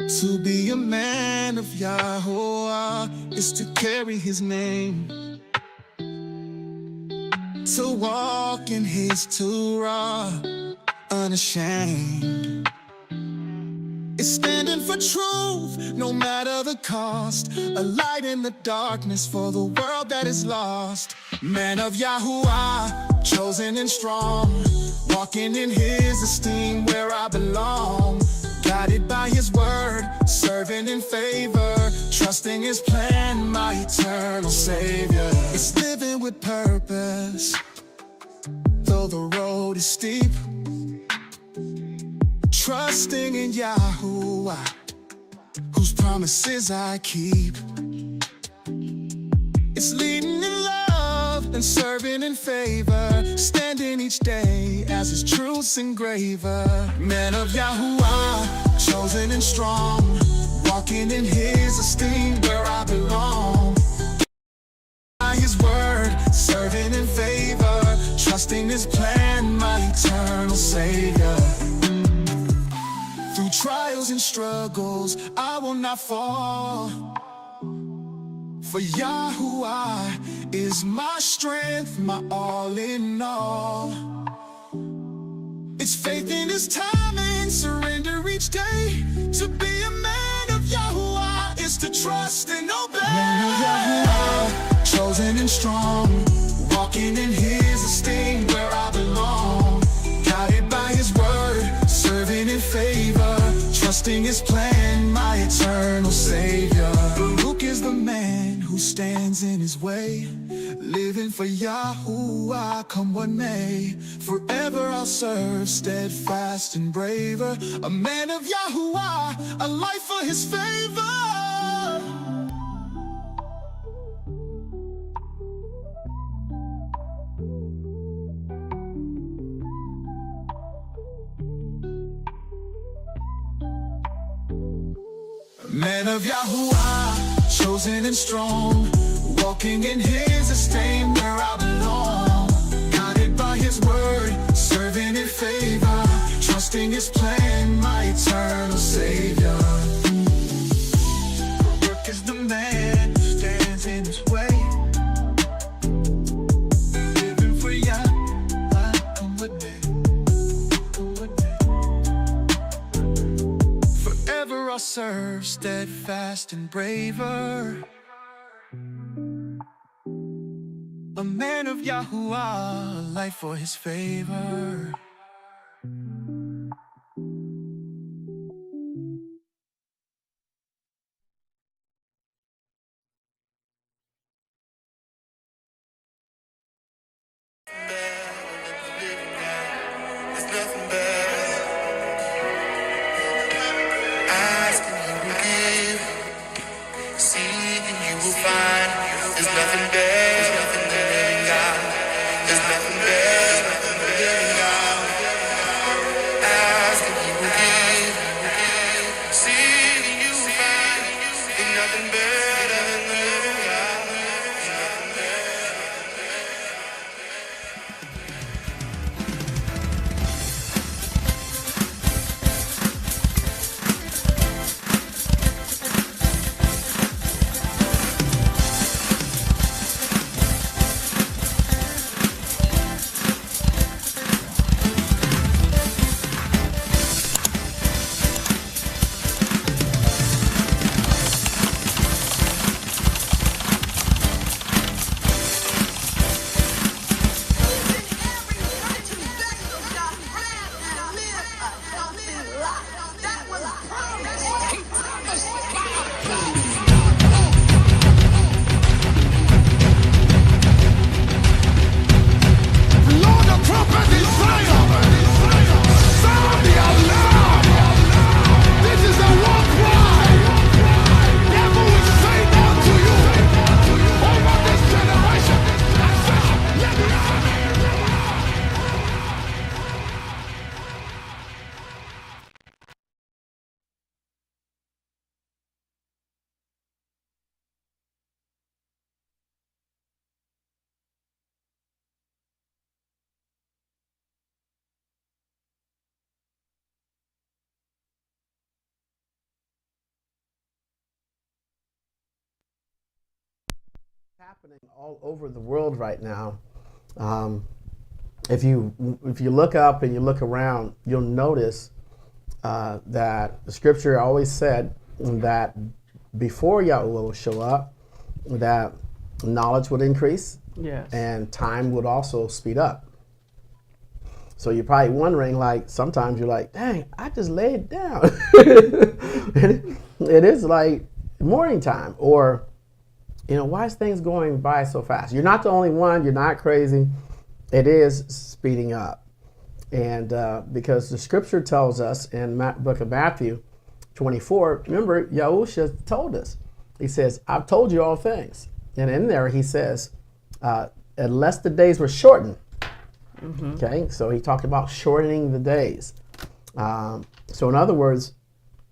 To be a man of YAHUAH is to carry his name, to walk in his Torah unashamed. It's standing for truth, no matter the cost, a light in the darkness for the world that is lost. Man of YAHUAH, chosen and strong, walking in his esteem where I belong. Guided by his word, serving in favor, trusting his plan, my eternal Savior. It's living with purpose, though the road is steep. Trusting in YAHUAH, whose promises I keep. It's leading in love and serving in favor, standing each day as his truth's engraver. Man of YAHUAH, chosen and strong, walking in his esteem where I belong. By his word, serving in favor, trusting his plan, my eternal Savior. Through trials and struggles, I will not fall, for YAHUAH is my strength, my all in all. It's faith in his timing, surrender each day. To be a man of YAHUAH is to trust and obey. Man of YAHUAH, chosen and strong, walking in his esteem where I belong. Guided by his word, serving in favor, trusting his plan, my eternal Savior. Baruch is the man who stands in his way, living for YAHUAH, come what may. Forever I'll serve, steadfast and braver. A man of YAHUAH, a life for his favor. Man of YAHUAH, chosen and strong, walking in his esteem where I belong. Guided by his word, serving in favor, trusting his plan, my eternal Savior. Baruch is the man who stands in his way, living for YAHUAH, come what may, come what may. Forever I'll serve, steadfast and braver. A man of YAHUAH, a life for his favor. happening all over the world right now. If you look up and you look around, you'll notice that the scripture always said that before YAHUAH would show up, that knowledge would increase, Yes. and time would also speed up. So you're probably wondering, like, sometimes you're like, dang, I just laid down. It is like morning time, or, why is things going by so fast? You're not the only one. You're not crazy. It is speeding up. And because the scripture tells us in book of Matthew 24, remember, Yahusha told us. He says, I've told you all things. And in there he says, unless the days were shortened. Mm-hmm. Okay, so he talked about shortening the days. So in other words,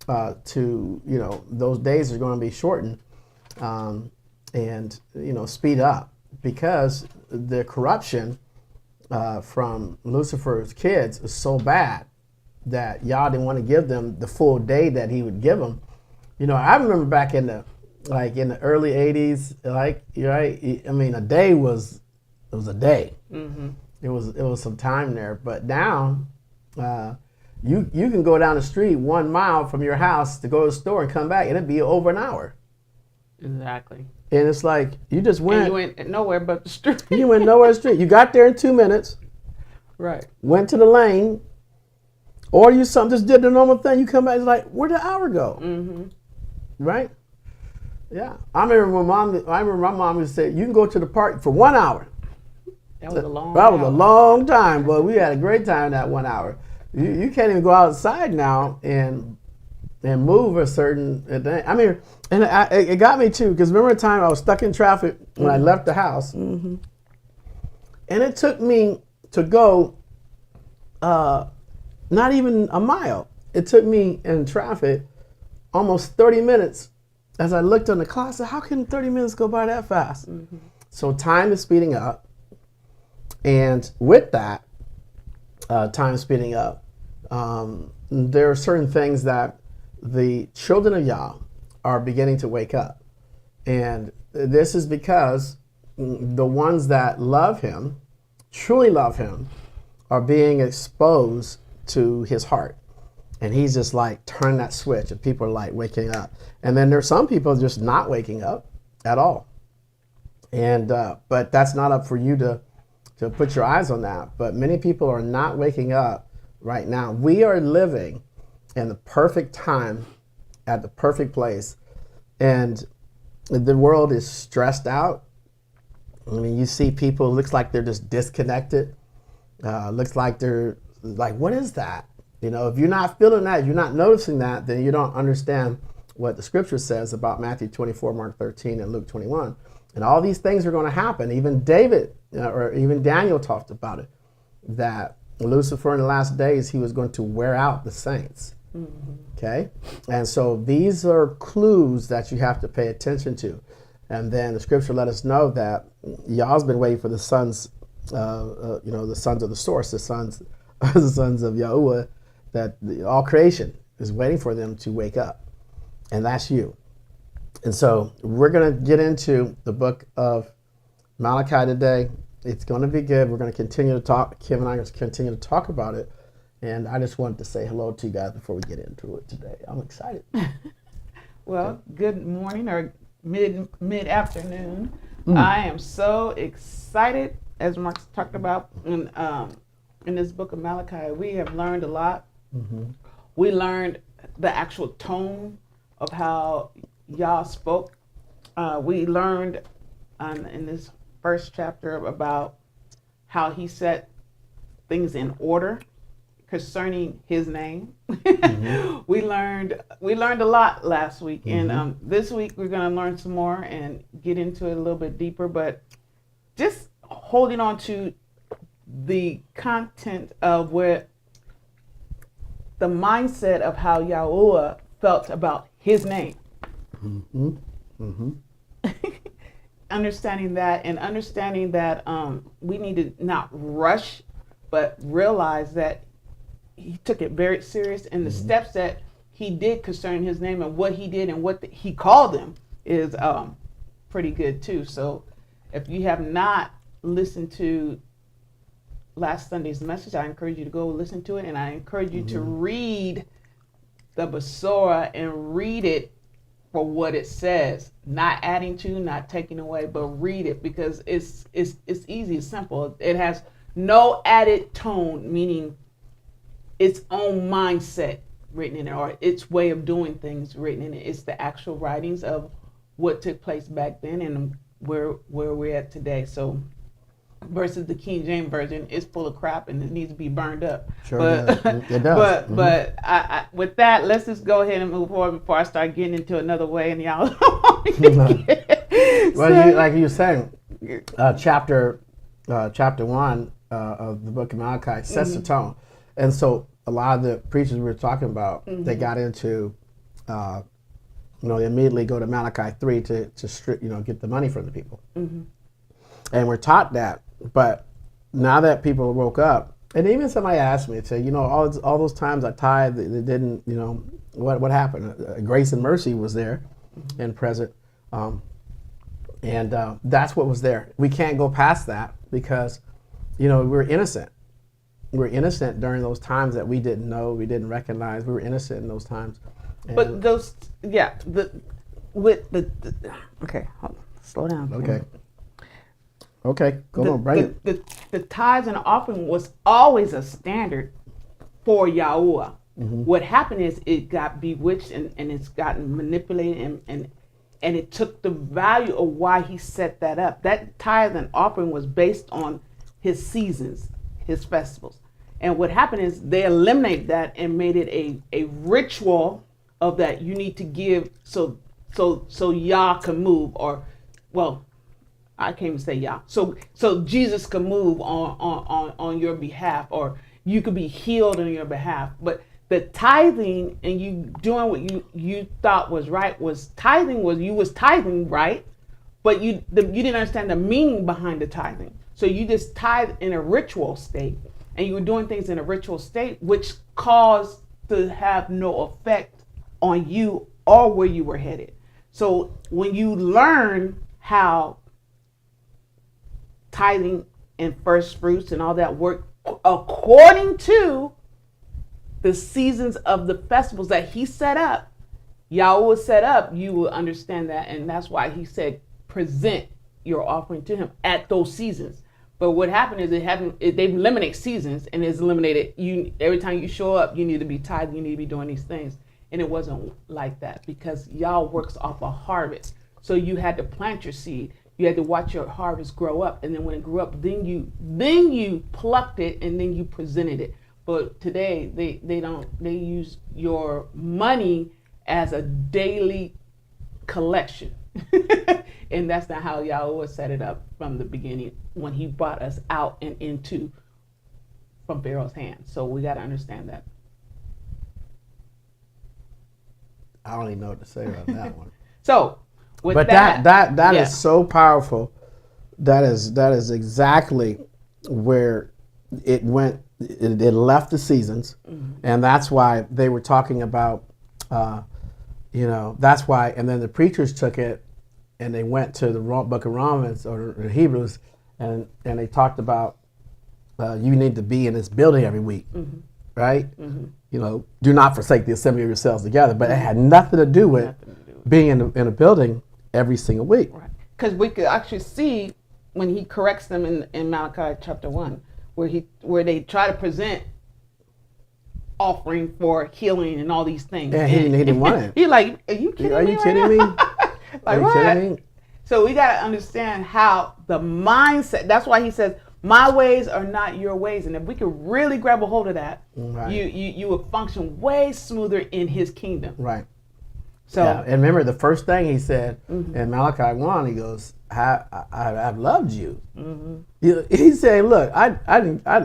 those days are going to be shortened and speed up, because the corruption from Lucifer's kids is so bad that Yah didn't want to give them the full day that he would give them. I remember back in the early 80s, a day was a day. Mm-hmm. It was some time there. But now you can go down the street 1 mile from your house to go to the store and come back, and it'd be over an hour. Exactly. And it's like you just went. And you went nowhere but the street. You went nowhere but the street. You got there in 2 minutes. Right. Went to the lane. Or you just did the normal thing. You come back, it's like, where'd the hour go? Mm-hmm. Right? Yeah. I remember my mom used to say, you can go to the park for 1 hour. That was a long time. That was a long time, but we had a great time that 1 hour. You can't even go outside now and move a certain thing. I mean, and it got me too, because remember the time I was stuck in traffic when I left the house, and it took me to go not even a mile. It took me in traffic almost 30 minutes. As I looked on the clock, I said, how can 30 minutes go by that fast? Mm-hmm. So time is speeding up. And with that, time speeding up, there are certain things that the children of Yah are beginning to wake up. And this is because the ones that love him, truly love him, are being exposed to his heart. And he's just like, turn that switch, and people are like waking up. And then there's some people just not waking up at all. And but that's not up for you to put your eyes on that. But many people are not waking up right now. We are living in the perfect time, at the perfect place. And the world is stressed out. I mean, you see people, looks like they're just disconnected. Looks like they're like, what is that? If you're not feeling that, if you're not noticing that, then you don't understand what the scripture says about Matthew 24, Mark 13, and Luke 21. And all these things are going to happen. Even David, or even Daniel talked about it, that Lucifer in the last days, he was going to wear out the saints. Mm-hmm. Okay? And so these are clues that you have to pay attention to. And then the scripture let us know that Yah's been waiting for the sons, the sons of the source, the sons of YAHUAH, that all creation is waiting for them to wake up. And that's you. And so we're going to get into the book of Malachi today. It's going to be good. We're going to continue to talk. Kim and I are going to continue to talk about it. And I just wanted to say hello to you guys before we get into it today. I'm excited. Well, good morning or mid-afternoon. I am so excited, as Mark talked about in this book of Malachi. We have learned a lot. Mm-hmm. We learned the actual tone of how Yah spoke. We learned in this first chapter about how he set things in order concerning his name. Mm-hmm. We learned a lot last week, mm-hmm. and this week we're going to learn some more and get into it a little bit deeper. But just holding on to the content of where the mindset of how YAHUAH felt about his name. Mm-hmm. Mm-hmm. Understanding that we need to not rush, but realize that he took it very serious, and the mm-hmm. steps that he did concerning his name and what he did and what he called him is pretty good too. So If you have not listened to last Sunday's message, I encourage you to go listen to it, and I encourage you to read the Besorah and read it for what it says, not adding to, not taking away, but read it, because it's easy, it's simple. It has no added tone, meaning its own mindset written in it, or its way of doing things written in it. It's the actual writings of what took place back then and where we're at today. So versus the King James version, it's full of crap and it needs to be burned up. Sure But does. It does. but I, with that, let's just go ahead and move forward before I start getting into another way and y'all. Well, like you were saying, chapter 1 of the book of Malachi sets the tone, and so a lot of the preachers we were talking about, they got into, they immediately go to Malachi 3 to get the money from the people, and we're taught that. But now that people woke up, and even somebody asked me, say, all those times I tithed, they didn't, what happened? Grace and mercy was there and present. And that's what was there. We can't go past that because, we're innocent. We're innocent during those times that we didn't know, we didn't recognize. We were innocent in those times. And but those, okay, hold on, slow down. Okay, go on, bring it. The tithes and offering was always a standard for YAHUAH. What happened is it got bewitched and it's gotten manipulated and it took the value of why he set that up. That tithe and offering was based on his seasons, his festivals. And what happened is they eliminated that and made it a ritual of that you need to give so Yah can move, or, well, I can't even say Yah. So Jesus can move on your behalf, or you could be healed on your behalf. But the tithing and you doing what you thought was right was tithing, you was tithing right, but you didn't understand the meaning behind the tithing. So you just tithe in a ritual state, and you were doing things in a ritual state, which caused to have no effect on you or where you were headed. So when you learn how tithing and first fruits and all that work according to the seasons of the festivals that he set up, YAHUAH set up, you will understand that. And that's why he said, present your offering to him at those seasons. But what happened is they've eliminated seasons, and it's eliminated every time you show up, you need to be tithing, you need to be doing these things. And it wasn't like that, because Yah works off a harvest. So you had to plant your seed. You had to watch your harvest grow up, and then when it grew up, then you plucked it and then you presented it. But today they use your money as a daily collection. And that's not how YAHUAH set it up from the beginning when he brought us out and into from Pharaoh's hand. So we got to understand that. I don't even know what to say about that one. So that is so powerful. That is exactly where it went. It left the seasons, and that's why they were talking about, that's why. And then the preachers took it, and they went to the book of Romans or Hebrews, and they talked about you need to be in this building every week, right? Do not forsake the assembly of yourselves together. But it had nothing to do with being in a building every single week. Right. Because we could actually see when he corrects them in Malachi chapter 1, where they try to present offering for healing and all these things. And he didn't want it. He's like, are you kidding me? Are you kidding me? Like, are you what? kidding me? So we got to understand how the mindset, that's why he says, my ways are not your ways. And if we could really grab a hold of that, Right. you would function way smoother in his kingdom. Right. So, yeah. And remember the first thing he said in Malachi 1, he goes, I've loved you. He's saying, look, I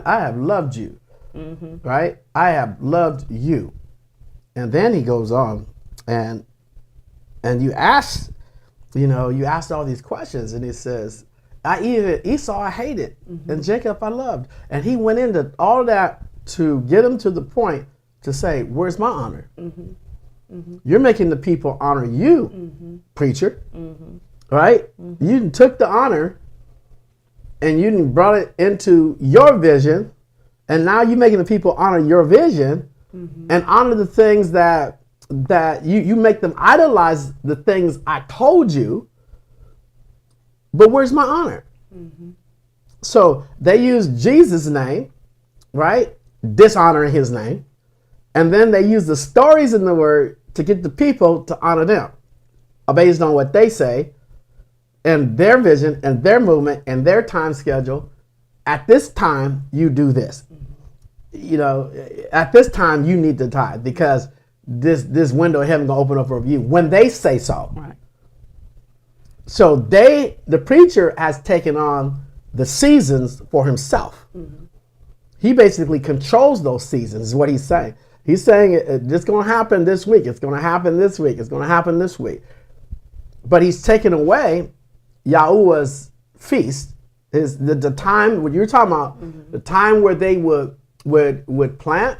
have loved you, right? I have loved you. And then he goes on, and you asked all these questions, and he says, Esau I hated, and Jacob I loved. And he went into all that to get him to the point to say, where's my honor? You're making the people honor you, preacher, right? You took the honor and you brought it into your vision, and now you're making the people honor your vision and honor the things that you make them idolize the things I told you. But where's my honor? So they use Jesus' name, right? Dishonoring his name. And then they use the stories in the word to get the people to honor them based on what they say and their vision and their movement and their time schedule. At this time, you do this. You know, at this time, you need to tithe because this window of heaven gonna open up for you when they say so. Right. So the preacher has taken on the seasons for himself. He basically controls those seasons, is what he's saying. He's saying it's going to happen this week. It's going to happen this week. It's going to happen this week. But he's taken away YAHUAH's feast. The time what you're talking about, the time where they would plant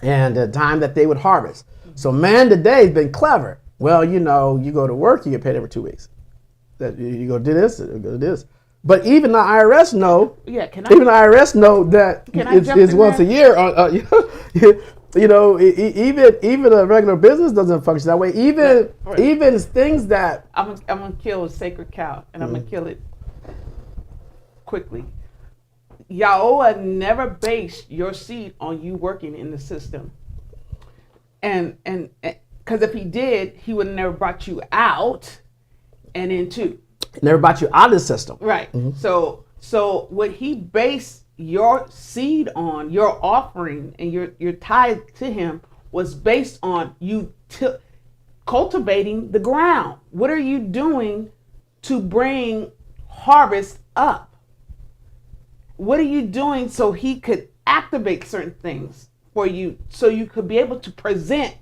and the time that they would harvest. So man today has been clever. Well, you know, you go to work, you get paid every 2 weeks. That you go do this, you go do this. But even the IRS know. Yeah, even the IRS know that it's once a year. You know, even a regular business doesn't function that way. Even things that I'm gonna kill a sacred cow, and I'm gonna kill it quickly. YAHUAH never based your seed on you working in the system, and because if he did, he would have never brought you out and into. Never brought you out of the system. Right. So what he based your seed on, your offering and your tithe to him was based on you cultivating the ground. What are you doing to bring harvest up? What are you doing so he could activate certain things for you so you could be able to present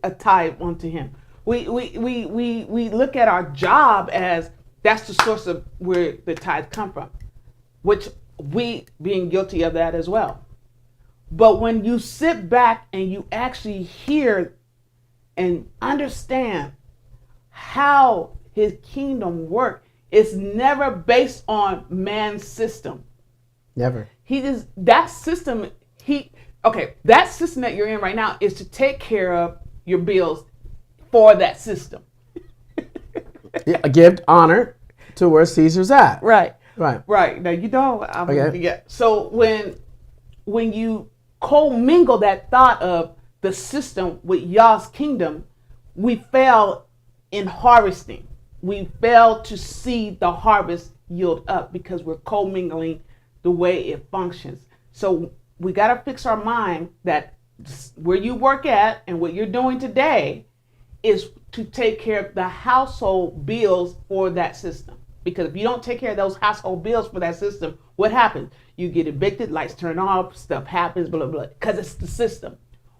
a tithe onto him? We look at our job as that's the source of where the tithe come from, which we being guilty of that as well. But when you sit back and you actually hear and understand how his kingdom work, it's never based on man's system. Never. That system that you're in right now is to take care of your bills for that system. Yeah, give honor to where Caesar's at. Right. Right. Right. Now, you know, so when you commingle that thought of the system with Yah's kingdom, we fail in harvesting. We fail to see the harvest yield up because we're commingling the way it functions. So we got to fix our mind that where you work at and what you're doing today is to take care of the household bills for that system. Because if you don't take care of those household bills for that system, what happens? You get evicted, lights turn off, stuff happens, blah, blah, because it's the system.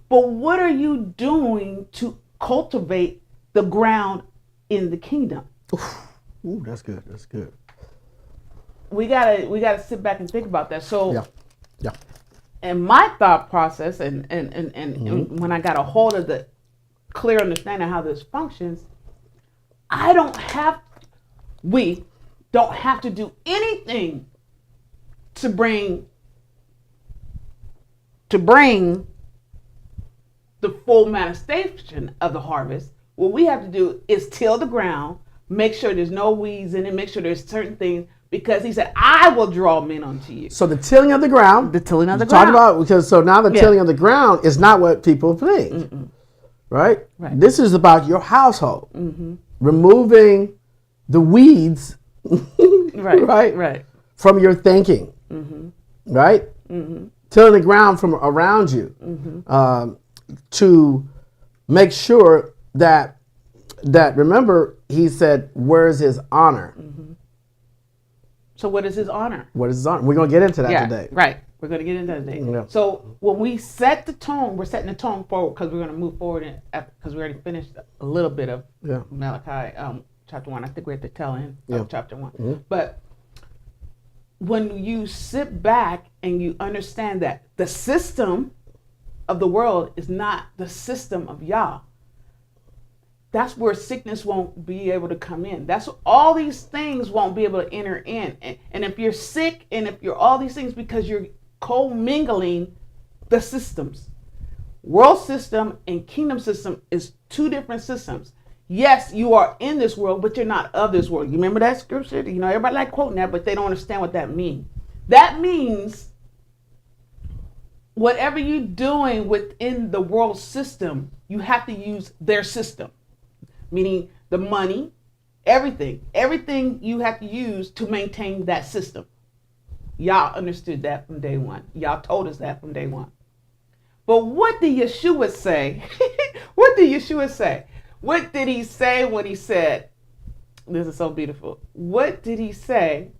But what are you doing to cultivate the ground in the kingdom? Ooh, that's good. That's good. We gotta sit back and think about that. So yeah. And my thought process and when I got a hold of the clear understanding of how this functions, we don't have to do anything to bring the full manifestation of the harvest. What we have to do is till the ground, make sure there's no weeds in it, make sure there's certain things, because he said, I will draw men unto you. So the tilling of the ground. The tilling of the ground. ground. So now the tilling of the ground is not what people think. Right? This is about your household. Removing the weeds right? From your thinking. Right? Tilling the ground from around you. To make sure that remember, he said, where's his honor? So what is his honor? What is his honor? We're going to get into that today. Right. We're going to get into that today. Yeah. So when we set the tone, we're setting the tone forward because we're going to move forward because we already finished a little bit of Malachi chapter 1. I think we're at the tail end of chapter 1. But when you sit back and you understand that the system of the world is not the system of Yah. that's where sickness won't be able to come in. That's all these things won't be able to enter in. And if you're sick and if you're all these things because you're co-mingling the systems. World system and kingdom system is two different systems. Yes, you are in this world, but you're not of this world. You remember that scripture? You know, everybody like quoting that, but they don't understand what that means. That means whatever you're doing within the world system, you have to use their system. Meaning the money, everything you have to use to maintain that system. Y'all understood that from day one. Y'all told us that from day one. But what did Yeshua say? What did Yeshua say? What did he say when he said, this is so beautiful. What did he say?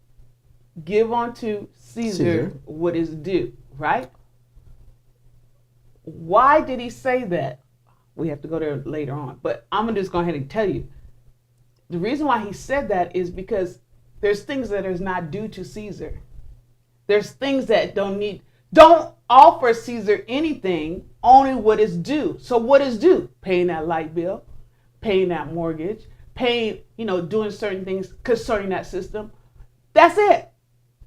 Give unto Caesar what is due, right? Why did he say that? We have to go there later on. But I'm going to just go ahead and tell you. The reason why he said that is because there's things that is not due to Caesar. There's things that don't offer Caesar anything, only what is due. So what is due? Paying that light bill, paying that mortgage, paying, doing certain things concerning that system. That's it.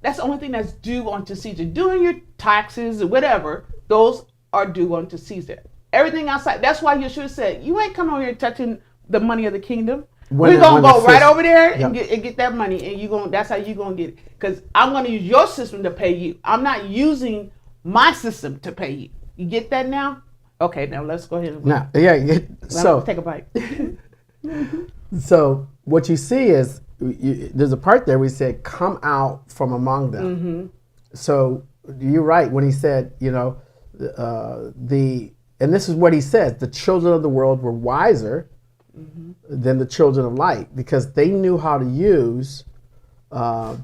That's the only thing that's due unto Caesar. Doing your taxes or whatever, those are due unto Caesar. Everything outside. That's why Yeshua said, you ain't coming over here touching the money of the kingdom. We're going to go right over there and get that money. And that's how you're going to get it. Because I'm going to use your system to pay you. I'm not using my system to pay you. You get that now? Okay, now let's go ahead. So take a bite. So what you see is, there's a part there where he said, come out from among them. Mm-hmm. So you're right when he said, and this is what he says, the children of the world were wiser than the children of light because they knew how to use,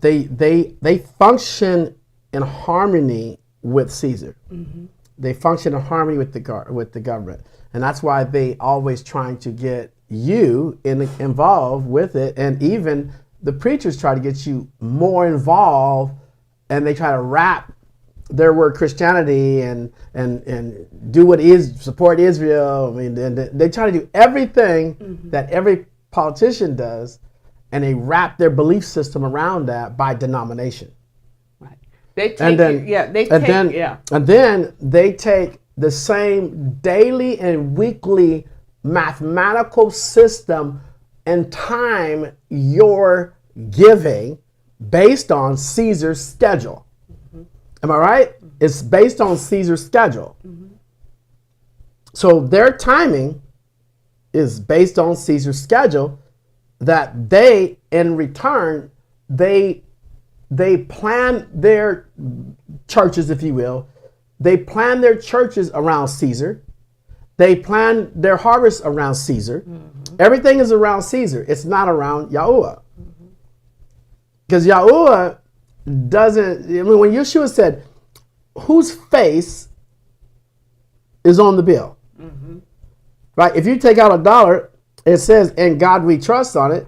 they function in harmony with Caesar. Mm-hmm. They function in harmony with the government. And that's why they always trying to get you involved with it. And even the preachers try to get you more involved, and they try to wrap their word Christianity and do what is support Israel. I mean, they try to do everything that every politician does, and they wrap their belief system around that by denomination. Right. They take and then they take the same daily and weekly mathematical system and time you're giving based on Caesar's schedule. Am I right? It's based on Caesar's schedule. So their timing is based on Caesar's schedule, that they, in return, they plan their churches, if you will. They plan their churches around Caesar. They plan their harvest around Caesar. Everything is around Caesar. It's not around Yahuwah. Because Yahuwah doesn't, when Yeshua said, whose face is on the bill? Right? If you take out $1, it says, "In God we trust" on it.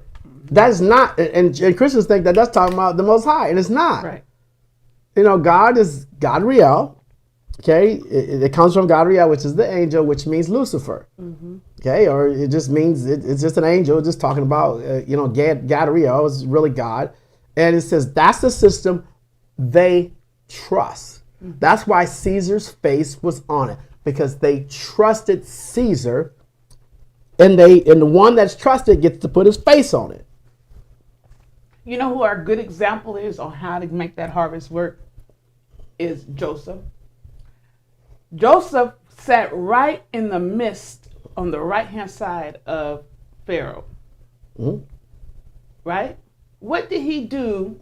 That's not, and Christians think that that's talking about the Most High, and it's not. Right. God is God Riel. Okay, it comes from God Riel, which is the angel, which means Lucifer. Okay, or it just means it's just an angel, just talking about God Riel is really God. And it says that's the system they trust. That's why Caesar's face was on it, because they trusted Caesar, and the one that's trusted gets to put his face on it. You know who our good example is on how to make that harvest work? Is Joseph. Joseph sat right in the midst on the right-hand side of Pharaoh. Right? What did he do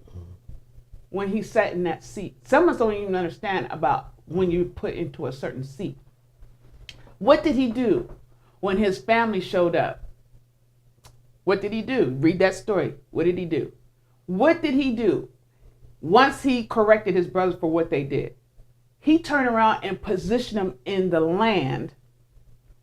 when he sat in that seat? Some of us don't even understand about when you put into a certain seat. What did he do when his family showed up? What did he do? Read that story. What did he do? What did he do once he corrected his brothers for what they did? He turned around and positioned them in the land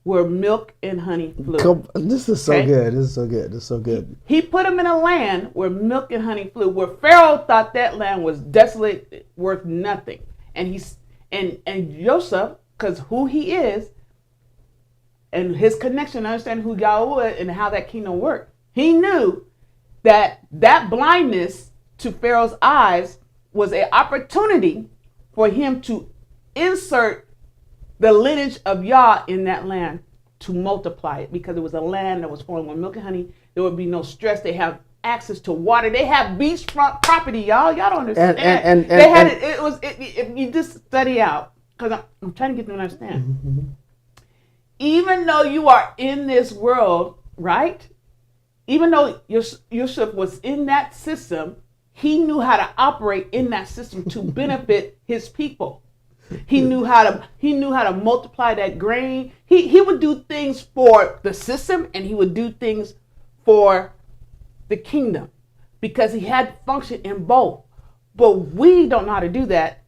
where milk and honey flew. This is so good. This is so good. This is so good. He put them in a land where milk and honey flew, where Pharaoh thought that land was desolate, worth nothing. And Joseph, because who he is, and his connection, understanding who YAHUAH and how that kingdom worked, he knew that blindness to Pharaoh's eyes was an opportunity for him to insert the lineage of Yah in that land to multiply it, because it was a land that was flowing with milk and honey. There would be no stress. They have access to water. They have beachfront property, y'all. Y'all don't understand. And they had it. It was. If you just study out, because I'm trying to get them to understand. Mm-hmm. Even though you are in this world, right? Even though Yusuf was in that system, he knew how to operate in that system to benefit his people. He knew how to multiply that grain. He would do things for the system, and he would do things for the kingdom, because he had function in both. But we don't know how to do that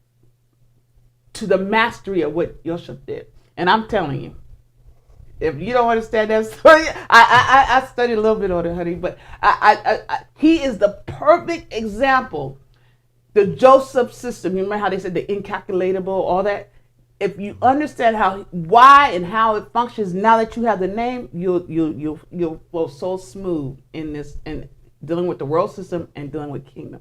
to the mastery of what Yusuf did. And I'm telling you, if you don't understand that story, I studied a little bit on it, honey, but he is the perfect example. The Joseph system, you remember how they said the incalculable, all that? If you understand why and how it functions, now that you have the name, you'll flow so smooth in this, and dealing with the world system and dealing with kingdom.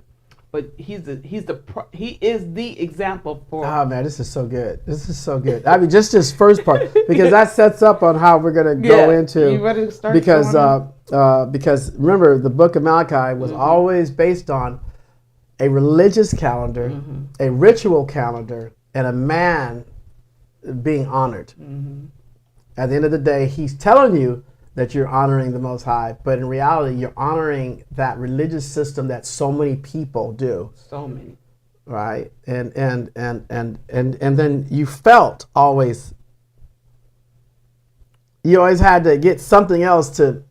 But he is the example for. Oh man, this is so good. This is so good. I mean, just this first part, because that sets up on how we're gonna go into. You ready to start? Because remember, the book of Malachi was always based on a religious calendar, a ritual calendar, and a man being honored. At the end of the day, he's telling you that you're honoring the Most High, but in reality, you're honoring that religious system that so many people do. So many. Right? And then you felt always, you always had to get something else to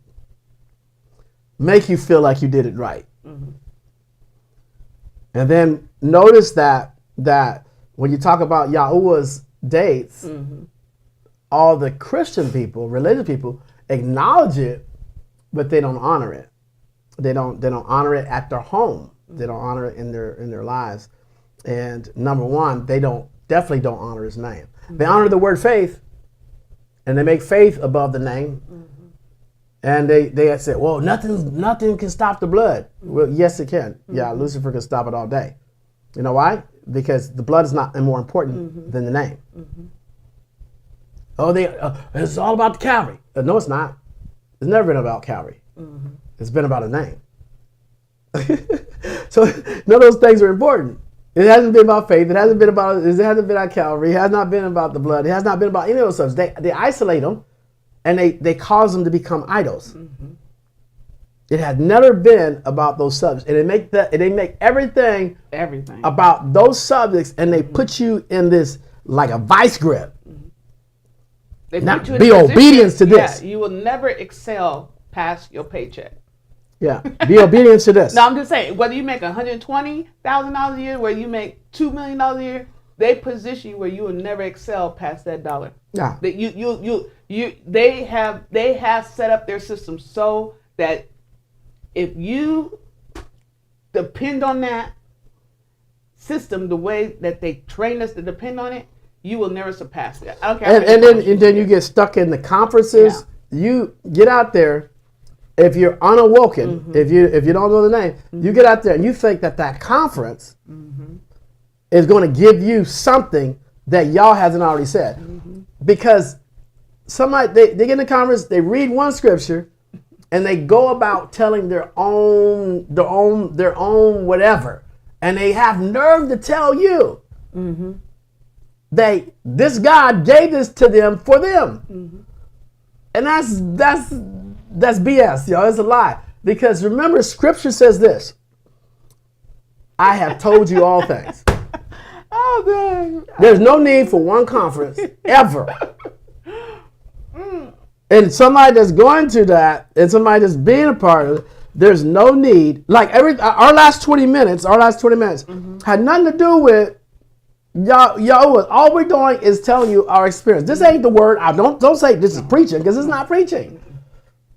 make you feel like you did it right. And then notice that when you talk about Yahuwah's dates, all the Christian people, religious people, acknowledge it, but they don't honor it. They don't honor it at their home. They don't honor it in their lives. And number one, they definitely don't honor his name. They honor the word faith, and they make faith above the name. And they said, well, nothing can stop the blood. Well, yes, it can. Yeah, Lucifer can stop it all day. You know why? Because the blood is not more important than the name. Oh, it's all about the Calvary. No, it's not. It's never been about Calvary. It's been about a name. So none of those things are important. It hasn't been about faith. It hasn't been about Calvary. It has not been about the blood. It has not been about any of those stuff. They isolate them, and they cause them to become idols. It has never been about those subjects, and they make everything about those subjects, and they put you in this like a vice grip. Be obedient to this. Yeah, you will never excel past your paycheck. Yeah, be obedient to this. No, I'm just saying, whether you make $120,000 a year, whether you make $2 million a year, they position you where you will never excel past that dollar. Yeah. They have set up their system so that if you depend on that system the way that they train us to depend on it, you will never surpass that. I don't care. And then you get stuck in the conferences. Yeah. You get out there. If you're unawoken, if you don't know the name, you get out there and you think that conference is going to give you something that y'all hasn't already said, because somebody they get in the conference, they read one scripture, and they go about telling their own whatever, and they have nerve to tell you this God gave this to them for them, and that's BS, y'all. It's a lie. Because remember, Scripture says this: I have told you all things. Oh, God. There's no need for one conference ever. And somebody that's going to that, and somebody that's being a part of it, there's no need. Like our last 20 minutes had nothing to do with Yahuwah. All we're doing is telling you our experience. This ain't the word. Don't say this is preaching, because it's not preaching.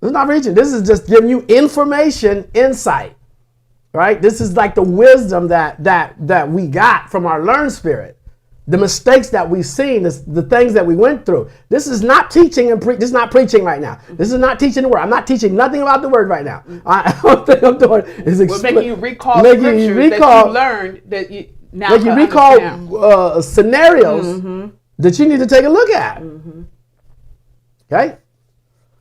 It's not preaching. This is just giving you information, insight, right? This is like the wisdom that we got from our learned spirit. the mistakes that we've seen, the things that we went through. This is not teaching and this is not preaching right now. This is not teaching the word. I'm not teaching nothing about the word right now. What I'm doing is making you recall scriptures that you learned that you now make you recall scenarios that you need to take a look at. Okay,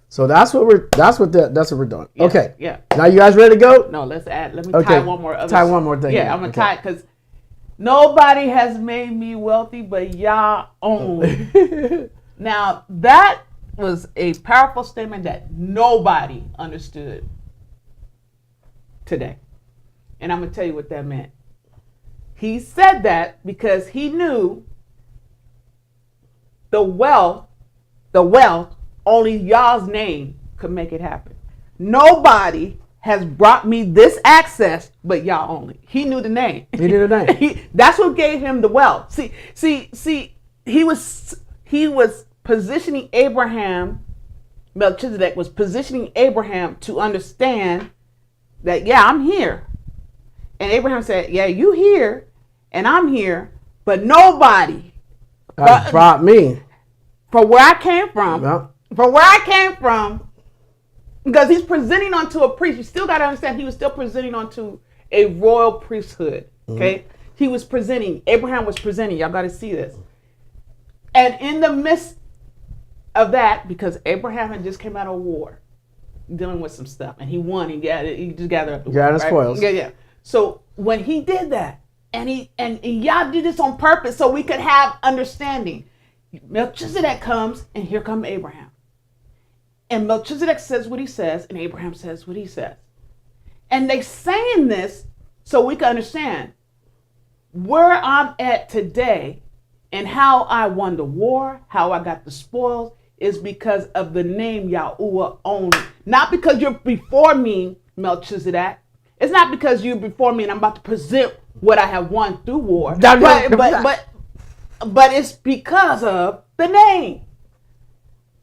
so that's what we're doing. Yeah, okay, yeah. Now you guys ready to go? No, let's add. Let me tie one more. Tie one more thing. Yeah, I'm gonna tie it because nobody has made me wealthy but Yah only. Now that was a powerful statement that nobody understood today, and I'm gonna tell you what that meant. He said that because he knew the wealth, only Yah's name could make it happen. Nobody has brought me this access but Yah only. He knew the name. He knew the name. That's what gave him the wealth. See, he was positioning Abraham, Melchizedek was positioning Abraham to understand that, yeah, I'm here. And Abraham said, yeah, you here and I'm here, but nobody brought me from where I came from. Yep. From where I came from, because he's presenting unto a priest. You still got to understand, he was still presenting unto a royal priesthood. Okay, he was presenting. Abraham was presenting. Y'all got to see this. And in the midst of that, because Abraham had just came out of war, dealing with some stuff, and he won. He just gathered up the right? Spoils. Yeah. So when he did that, and Yah did this on purpose so we could have understanding. Melchizedek comes, and here comes Abraham. And Melchizedek says what he says, and Abraham says what he says. And they saying this so we can understand where I'm at today and how I won the war, how I got the spoils, is because of the name YAHUAH only. Not because you're before me, Melchizedek. It's not because you're before me and I'm about to present what I have won through war. But it's because of the name.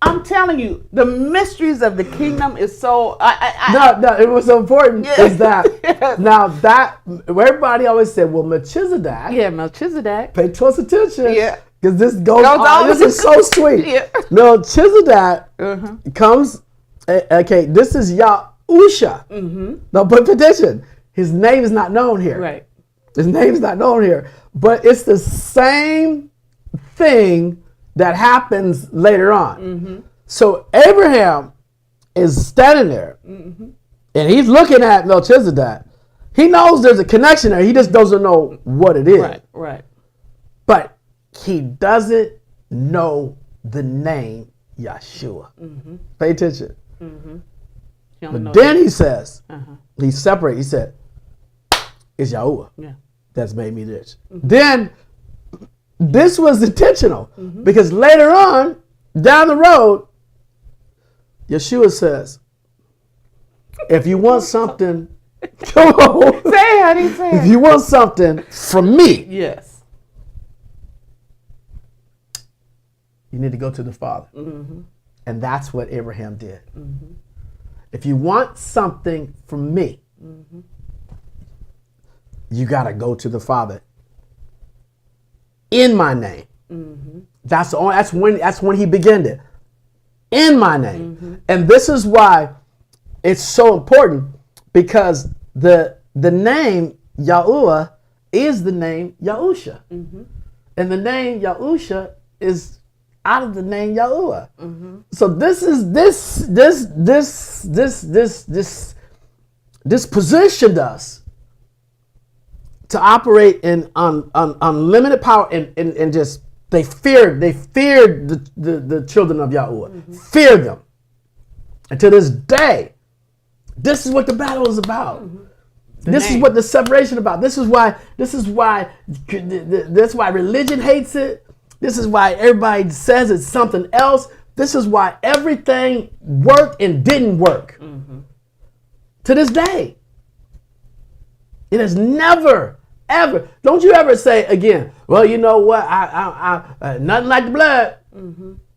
I'm telling you, the mysteries of the kingdom is so. No, it was so important. Yeah. Is that now that everybody always said, well, Melchizedek. Yeah, Melchizedek. Pay close attention. Yeah. Because this goes on. This is so sweet. Yeah. Melchizedek comes. Okay, this is Yahusha. No, but petition. His name is not known here. Right. His name is not known here, but it's the same thing that happens later on. So Abraham is standing there, and he's looking at Melchizedek. He knows there's a connection there. He just doesn't know what it is. Right. But he doesn't know the name Yeshua. Pay attention. But then he says, he separates. He said, it's Yahuwah that's made me rich. Then this was intentional because later on, down the road, Yeshua says, if you want something, come on. Say it, honey, say it. If you want something from me, Yes. you need to go to the Father. And that's what Abraham did. If you want something from me, you got to go to the Father in my name. That's when he began it. In my name. And this is why it's so important, because the name Yahuwah is the name Yahusha. And the name Yahusha is out of the name Yahuwah. So this positioned us to operate in unlimited power and just they feared the children of Yahuwah. Feared them. And to this day, this is what the battle is about. This is what the separation is about. This is why religion hates it. This is why everybody says it's something else. This is why everything worked and didn't work. To this day. It has never, ever. Don't you ever say again, well, you know what? I nothing like the blood.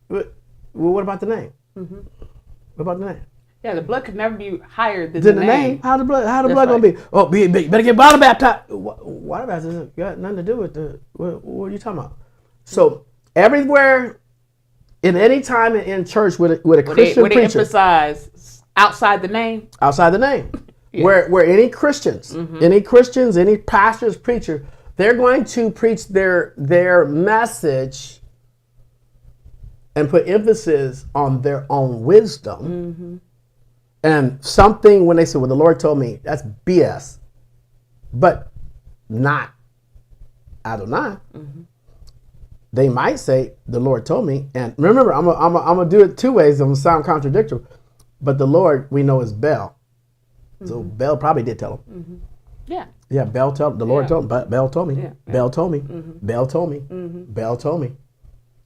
Well, what about the name? What about the name? Yeah, the blood could never be higher than the the name. How the blood right. gonna be? Oh, better get water baptized. Water baptism got nothing to do with the. What are you talking about? So everywhere, in any time in church with a Christian Where they preacher, emphasize outside the name. outside the name, Yeah. where any Christians, any pastors, preacher, they're going to preach their message and put emphasis on their own wisdom. And something, when they say, well, the Lord told me, that's BS. But not Adonai. They might say, the Lord told me. And remember, I'm going to do it two ways. I'm going to sound contradictory. But the Lord, we know, is Bel. So Bel probably did tell him. Yeah. Yeah, Bel told the Lord told him, but Bel told me. Yeah. Bel told me. Bel told me. Bel told me.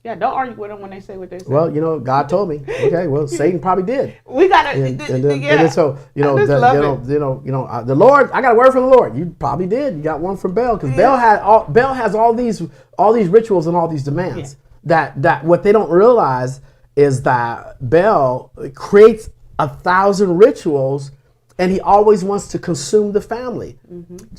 Yeah, don't argue with them when they say what they say. Well, God told me. Okay, well, Satan probably did. We gotta, And then so I just love it. the Lord. I got a word from the Lord. You probably did. You got one from Bel because Bel has all these rituals and all these demands. That what they don't realize is that Bel creates 1,000 rituals, and he always wants to consume the family.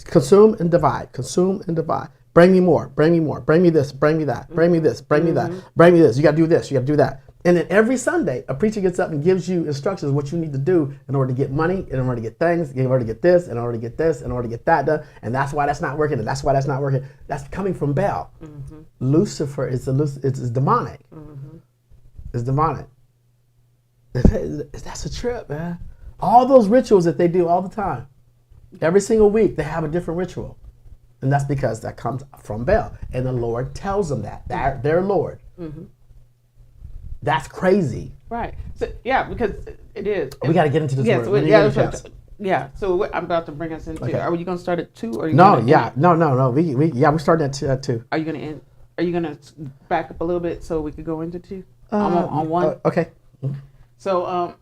Consume and divide. Consume and divide. Bring me more. Bring me more. Bring me this. Bring me that. Bring me this. Bring me that. Bring me this. You got to do this. You got to do that. And then every Sunday, a preacher gets up and gives you instructions what you need to do in order to get money, in order to get things, in order to get this, in order to get this, in order to get that done. And that's why that's not working. And that's why that's not working. That's coming from Bel. Lucifer is demonic. It's demonic. That's a trip, man. All those rituals that they do all the time, every single week, they have a different ritual. And that's because that comes from Bel. And the Lord tells them that. They're their Lord. That's crazy. Right. So, yeah, because it is. We got to get into this word. So I'm about to bring us into. Okay. Are you going to start at 2? Or No. We started at 2. Are you going to end? Are you going to back up a little bit so we could go into 2? On 1? Okay. So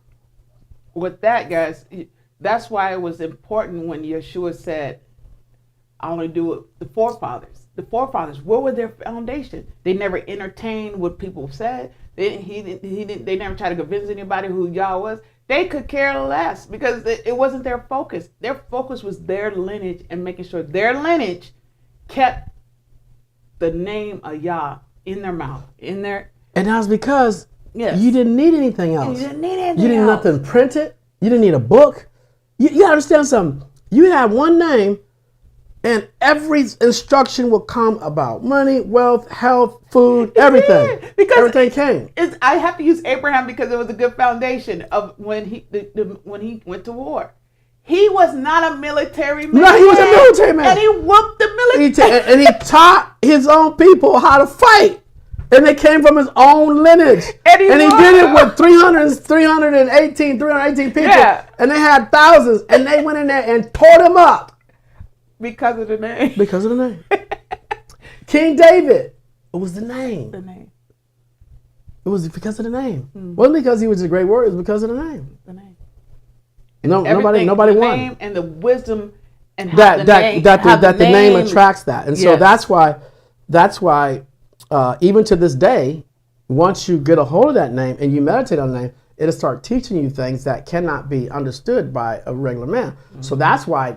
with that, guys, that's why it was important when Yeshua said, I only do it the forefathers. The forefathers, where was their foundation? They never entertained what people said. They never tried to convince anybody who Yah was. They could care less because it wasn't their focus. Their focus was their lineage and making sure their lineage kept the name of Yah in their mouth, in their. And that was because you didn't need anything else. You didn't need anything You didn't else. nothing printed. You didn't need a book. You gotta understand something. You had one name, and every instruction will come about money, wealth, health, food, everything. Because everything came. I have to use Abraham because it was a good foundation of when he went to war. He was not a military man. No, he was a military man. And he whooped the military. And he taught his own people how to fight. And they came from his own lineage. And he did it with 318 people. Yeah. And they had thousands. And they went in there and tore them up. Because of the name. Because of the name. King David, it was the name. The name. It was because of the name. It wasn't because he was a great warrior, it was because of the name. The name. Nobody the won. Name and the wisdom and how That the name name attracts that. And so that's why even to this day, once you get a hold of that name and you meditate on the name, it'll start teaching you things that cannot be understood by a regular man. So that's why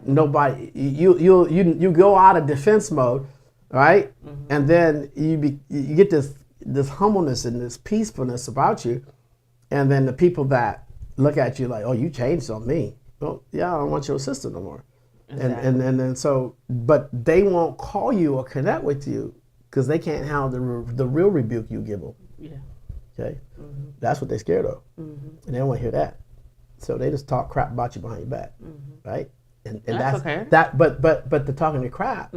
you go out of defense mode, right? And then you get this humbleness and this peacefulness about you, and then the people that look at you like, oh, you changed on me. Well, yeah, I don't want your sister no more. Exactly. And then so, but they won't call you or connect with you because they can't handle the real rebuke you give them. Yeah. Okay, that's what they're scared of, and they don't want to hear that. So they just talk crap about you behind your back, right? And that's okay. That. But the talking the crap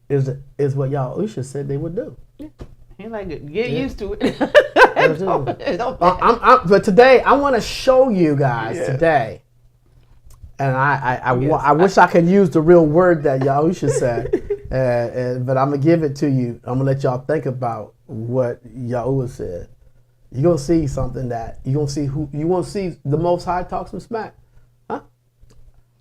is what Yahusha said they would do. Yeah. He like get used to it. But today I want to show you guys today, and I wish I could use the real word that Yahusha said, but I'm gonna give it to you. I'm gonna let y'all think about what Yahuwah said. You're gonna see something that you won't see the Most High talk some smack, huh?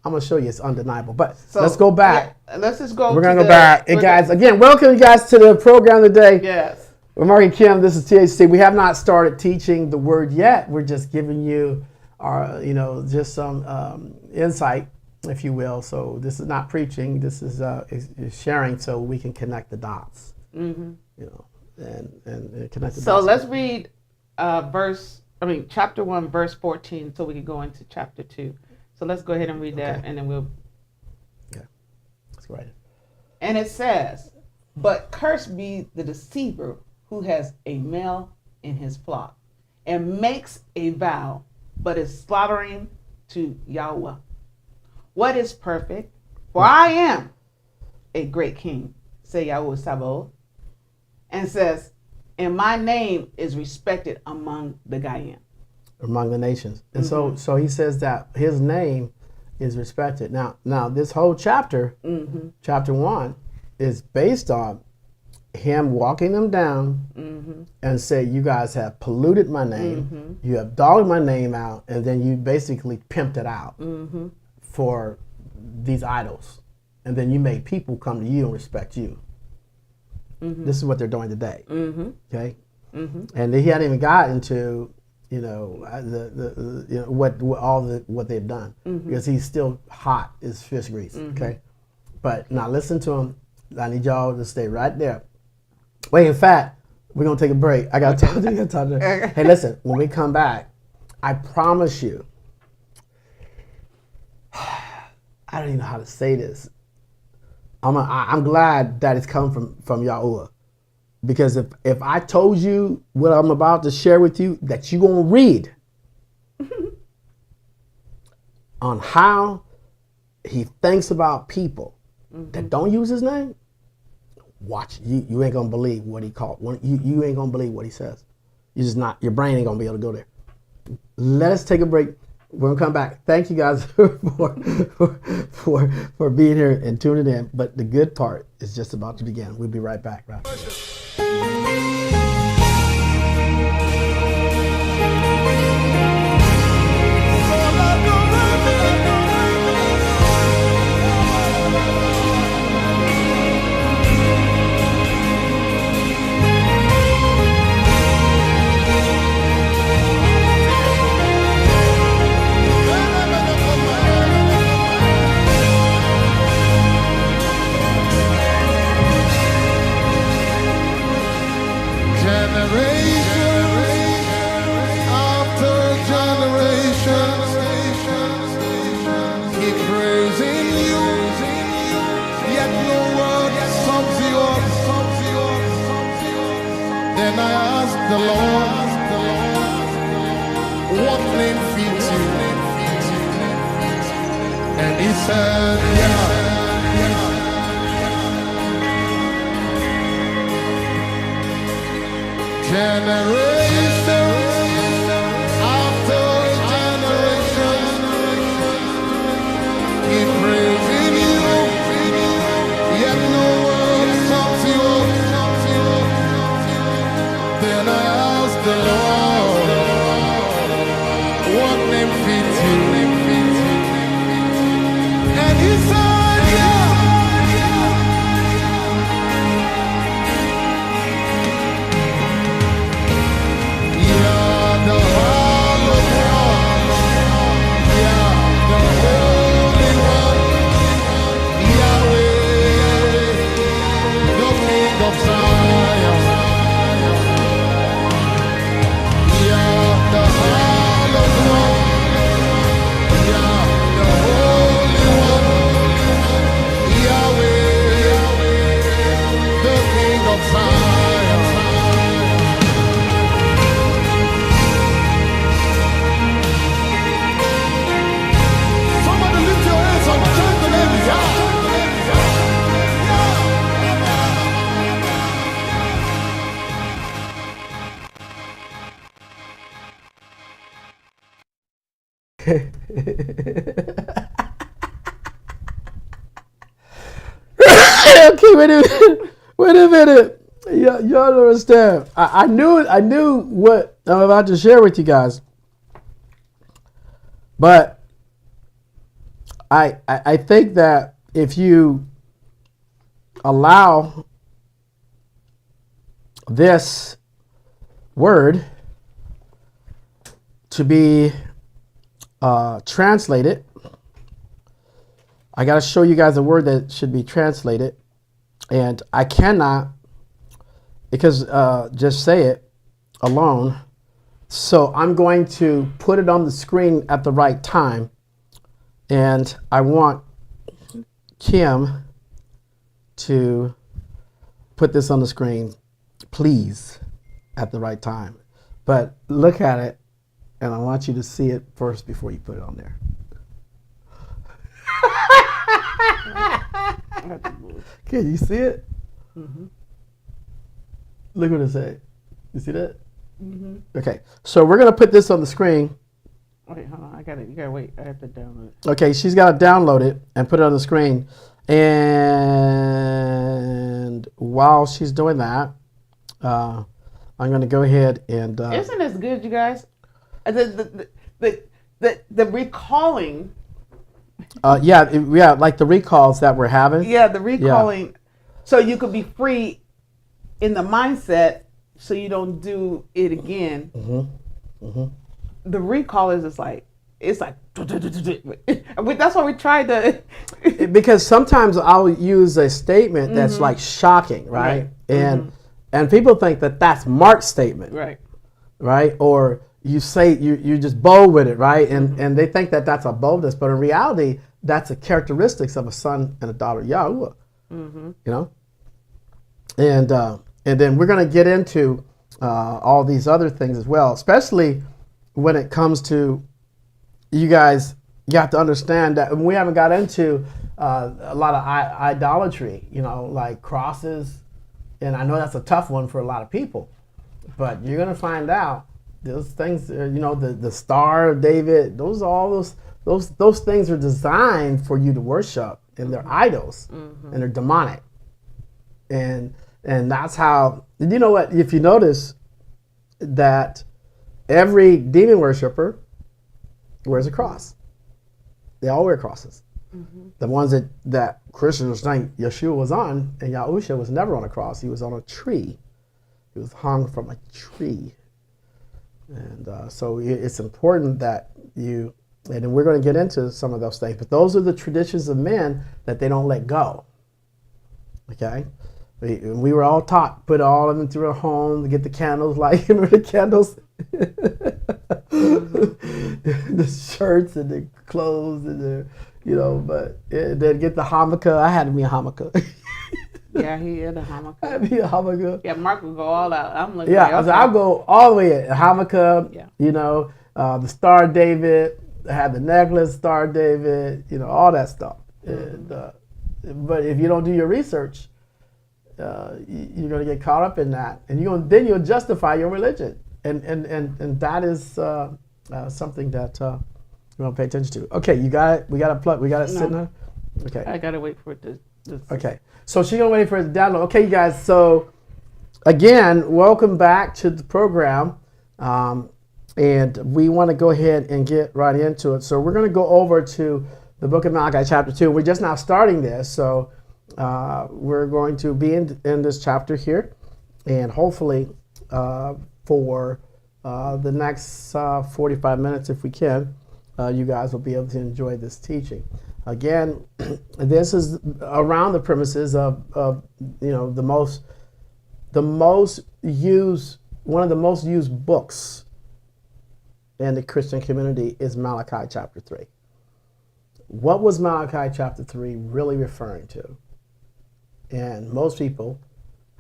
I'm gonna show you. It's undeniable. But let's go back. Yeah, let's just go. We're gonna go back. And guys, again, welcome you guys to the program today. Yes. We're Mark and Kim. This is THC. We have not started teaching the word yet. We're just giving you our, just some insight, if you will. So this is not preaching. This is sharing, so we can connect the dots. and connect the So dots. let's read chapter 1, verse 14, so we can go into chapter 2. So let's go ahead and read that, and then we'll. Yeah, let's go right. And it says, "But cursed be the deceiver who has a male in his flock, and makes a vow, but is slaughtering to YAHUAH. What is perfect? For I am a great king, say Yahuwah Sabaoth, and says, and my name is respected among the Goyim." Among the nations. And so he says that his name is respected. Now this whole chapter, chapter 1, is based on him walking them down and say, you guys have polluted my name, you have dogged my name out, and then you basically pimped it out for these idols. And then you make people come to you and respect you. This is what they're doing today. Okay? And he hadn't even got into what they've done, because he's still hot as fish grease. Okay, but now listen to him. I need y'all to stay right there. Wait, in fact, we're gonna take a break. I gotta talk to you. Hey, listen, when we come back, I promise you, I don't even know how to say this. I'm glad that it's come from Yahuwah. Because if I told you what I'm about to share with you, that you're going to read on how he thinks about people that don't use his name, watch, you ain't going to believe what he called. You ain't going to believe what he says. You're just not, your brain ain't going to be able to go there. Let us take a break. We're going to come back. Thank you guys for being here and tuning in. But the good part is just about to begin. We'll be right back. Right? Then I asked the Lord, what name fits you? And he said, generation after generation, keep praising you, yet no one comes to you. Then I asked the Lord, what name fits you? And he said, you're the Holy One, you're the Holy One, Yahweh, the King of Zion. Okay, wait a minute. Y'all don't understand. I knew what I'm about to share with you guys, but I think that if you allow this word to be translated, I got to show you guys a word that should be translated, and I cannot because just say it alone. So I'm going to put it on the screen at the right time, and I want Kim to put this on the screen, please, at the right time. But look at it, and I want you to see it first before you put it on there. Can you see it? Mm-hmm. Look what it says. You see that? Mm-hmm. Okay, so we're gonna put this on the screen. Wait, hold on. You gotta wait. I have to download it. Okay, she's gotta download it and put it on the screen. And while she's doing that, I'm gonna go ahead and. Isn't this good, you guys? The recalling. Yeah, like the recalls that we're having. Yeah, the recalling. Yeah. So you could be free in the mindset, so you don't do it again. Mm-hmm. Mm-hmm. The recall is like that's why we tried to. Because sometimes I'll use a statement that's like shocking, right? And people think that that's Mark's statement, right? Or you say you're just bold with it, right? And they think that that's a boldness, but in reality, that's a characteristics of a son and a daughter of Yahuwah. You know, and then we're going to get into all these other things as well, especially when it comes to you guys. You have to understand that we haven't got into a lot of idolatry, you know, like crosses, and I know that's a tough one for a lot of people, but you're going to find out those things. You know, the Star of David. Those things are designed for you to worship, and they're idols, and they're demonic, and that's how. You know what? If you notice that every demon worshiper wears a cross. They all wear crosses. The ones that Christians think Yeshua was on, and Yahusha was never on a cross. He was on a tree. He was hung from a tree. And so it's important that you, and we're going to get into some of those things, but those are the traditions of men that they don't let go. Okay? We were all taught, put all of them through a home to get the candles, like, remember the candles? The shirts and the clothes and the, you know, but then get the Hanukkah. I had to be a Hanukkah. Yeah, he had a Hanukkah. I had to be a Hanukkah. Yeah, Mark would go all out. I'm looking. Yeah, okay. I'll go all the way at Hanukkah. Yeah. You know, the Star of David. I had the necklace, Star of David. You know, all that stuff. And, but if you don't do your research, you're going to get caught up in that, and then you'll justify your religion, and that is something that you want to pay attention to. Okay, you got it. We got it plugged. We got it sitting there. Okay. I gotta wait for it to. Okay, so she's gonna wait for it to download. Okay, you guys. So again, welcome back to the program, and we want to go ahead and get right into it. So we're going to go over to the book of Malachi, chapter 2. We're just now starting this, so we're going to be in this chapter here, and hopefully for the next 45 minutes, if we can, you guys will be able to enjoy this teaching. Again, this is around the premises of you know, one of the most used books in the Christian community is Malachi chapter 3. What was Malachi chapter 3 really referring to? And most people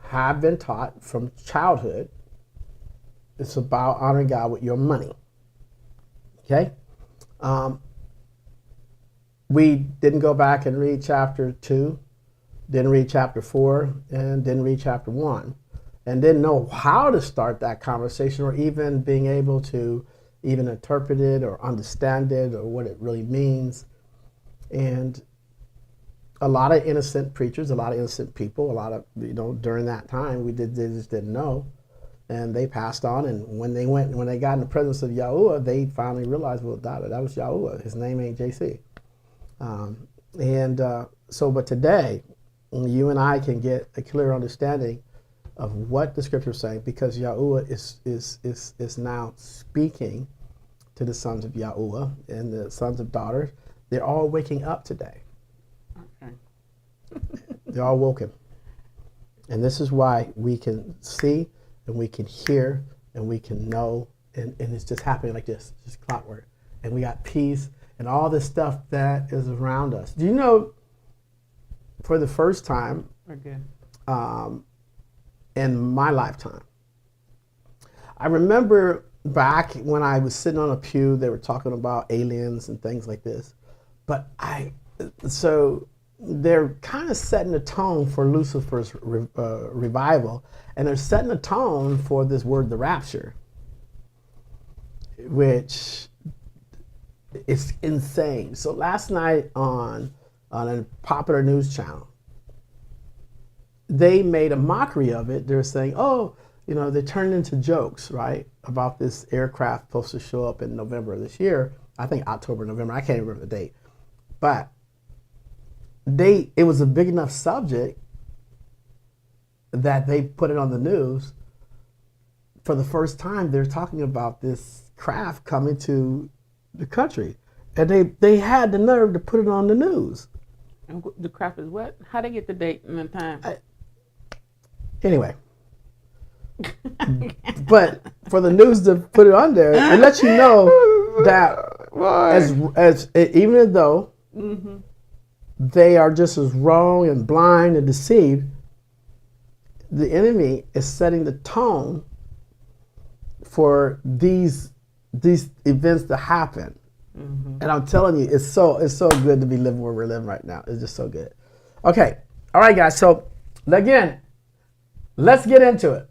have been taught from childhood, it's about honoring God with your money. Okay? We didn't go back and read chapter 2, didn't read chapter 4, and didn't read chapter 1, and didn't know how to start that conversation, or even being able to even interpret it or understand it or what it really means. And a lot of innocent preachers, a lot of innocent people, a lot of, you know, during that time, they just didn't know, and they passed on. And when they got in the presence of Yahuwah, they finally realized, well, that was Yahuwah. His name ain't JC. But today, you and I can get a clear understanding of what the scripture is saying, because Yahuwah is now speaking to the sons of Yahuwah and the sons of daughters. They're all waking up today. Okay. They're all woken. And this is why we can see and we can hear and we can know, and it's just happening like this, just clockwork. And we got peace and all this stuff that is around us. Do you know, for the first time in my lifetime, I remember back when I was sitting on a pew, they were talking about aliens and things like this. But so they're kind of setting the tone for Lucifer's revival, and they're setting the tone for this word, the rapture, which is insane. So last night on a popular news channel, they made a mockery of it. They're saying, oh, you know, they turned into jokes, right, about this aircraft supposed to show up in November of this year. I think October, November, I can't remember the date. But it was a big enough subject that they put it on the news. For the first time, they're talking about this craft coming to the country. And they had the nerve to put it on the news. And the craft is what? How they get the date and the time? Anyway. But for the news to put it on there and let you know that as even though they are just as wrong and blind and deceived, the enemy is setting the tone for these events to happen. And I'm telling you, it's so good to be living where we're living right now. It's just so good. Okay, all right, guys. So again, let's get into it.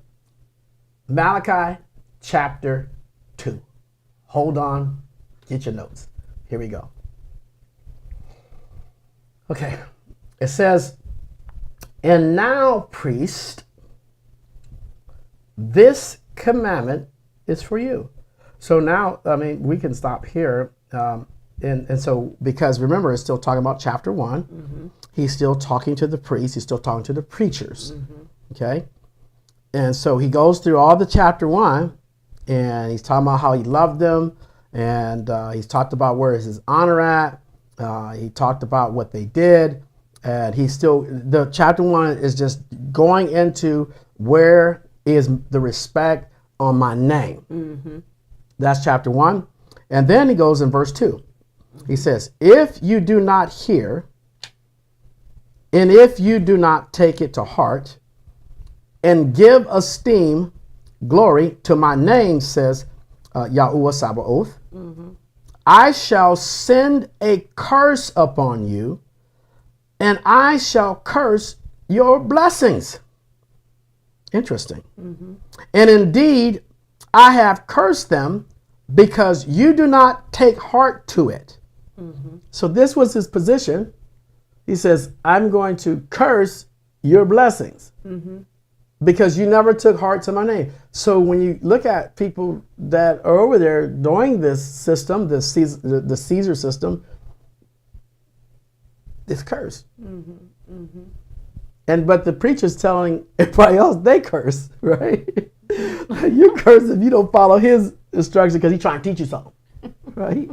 Malachi chapter 2. Hold on, get your notes. Here we go. Okay, it says, and now, priest, this commandment is for you. So now, I mean, we can stop here. And so, because remember, it's still talking about chapter 1. He's still talking to the priests. He's still talking to the preachers. Okay? And so he goes through all the chapter 1, and he's talking about how he loved them, and he's talked about where is his honor at. He talked about what they did, and the chapter 1 is just going into where is the respect on my name. That's chapter 1. And then he goes in verse 2. He says, if you do not hear, and if you do not take it to heart, and give esteem, glory to my name, says YAHUAH Sabaoth, I shall send a curse upon you, and I shall curse your blessings. Interesting. And indeed, I have cursed them because you do not take heart to it. So this was his position. He says, I'm going to curse your blessings. Because you never took heart to my name. So when you look at people that are over there doing this system, the Caesar system, it's cursed. But the preacher's telling everybody else they curse, right? You curse if you don't follow his instruction because he's trying to teach you something, right?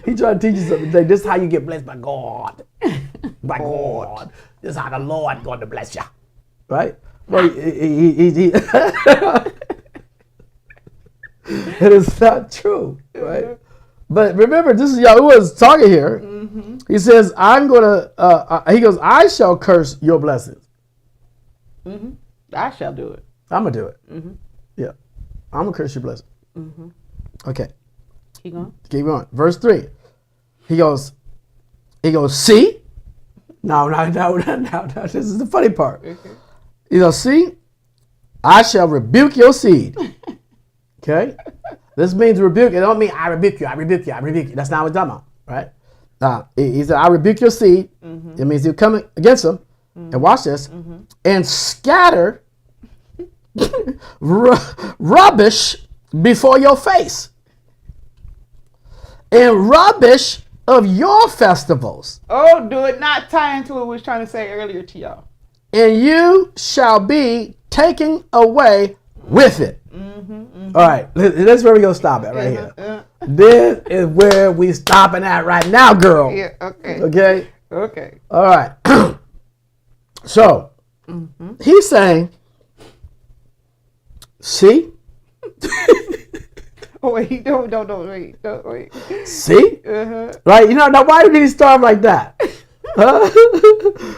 He's trying to teach you something. This is how you get blessed by God. By God. This is how the Lord going to bless you. Right? Well, it is not true, right? But remember, this is Yahuwah's talking here. He says, I'm going to, he goes, I shall curse your blessings. I shall do it. I'm going to do it. Yeah. I'm going to curse your blessing. Okay. Keep going. Keep going. Verse 3. He goes, see? No. This is the funny part. You know, see, I shall rebuke your seed. Okay? This means rebuke. It don't mean I rebuke you. That's not what it's talking about, right? He said, I rebuke your seed. It means he'll come against them. And watch this. And scatter rubbish before your face. And rubbish of your festivals. Oh, do it not tie into what we was trying to say earlier to y'all. And you shall be taken away with it. All right, that's where we're going to stop at right here. This is where we stopping at right now, girl. Yeah, okay. Okay? Okay. All right. So, He's saying, see? Oh, wait, don't wait. See? Uh-huh. Right? Now why did he start like that? Huh?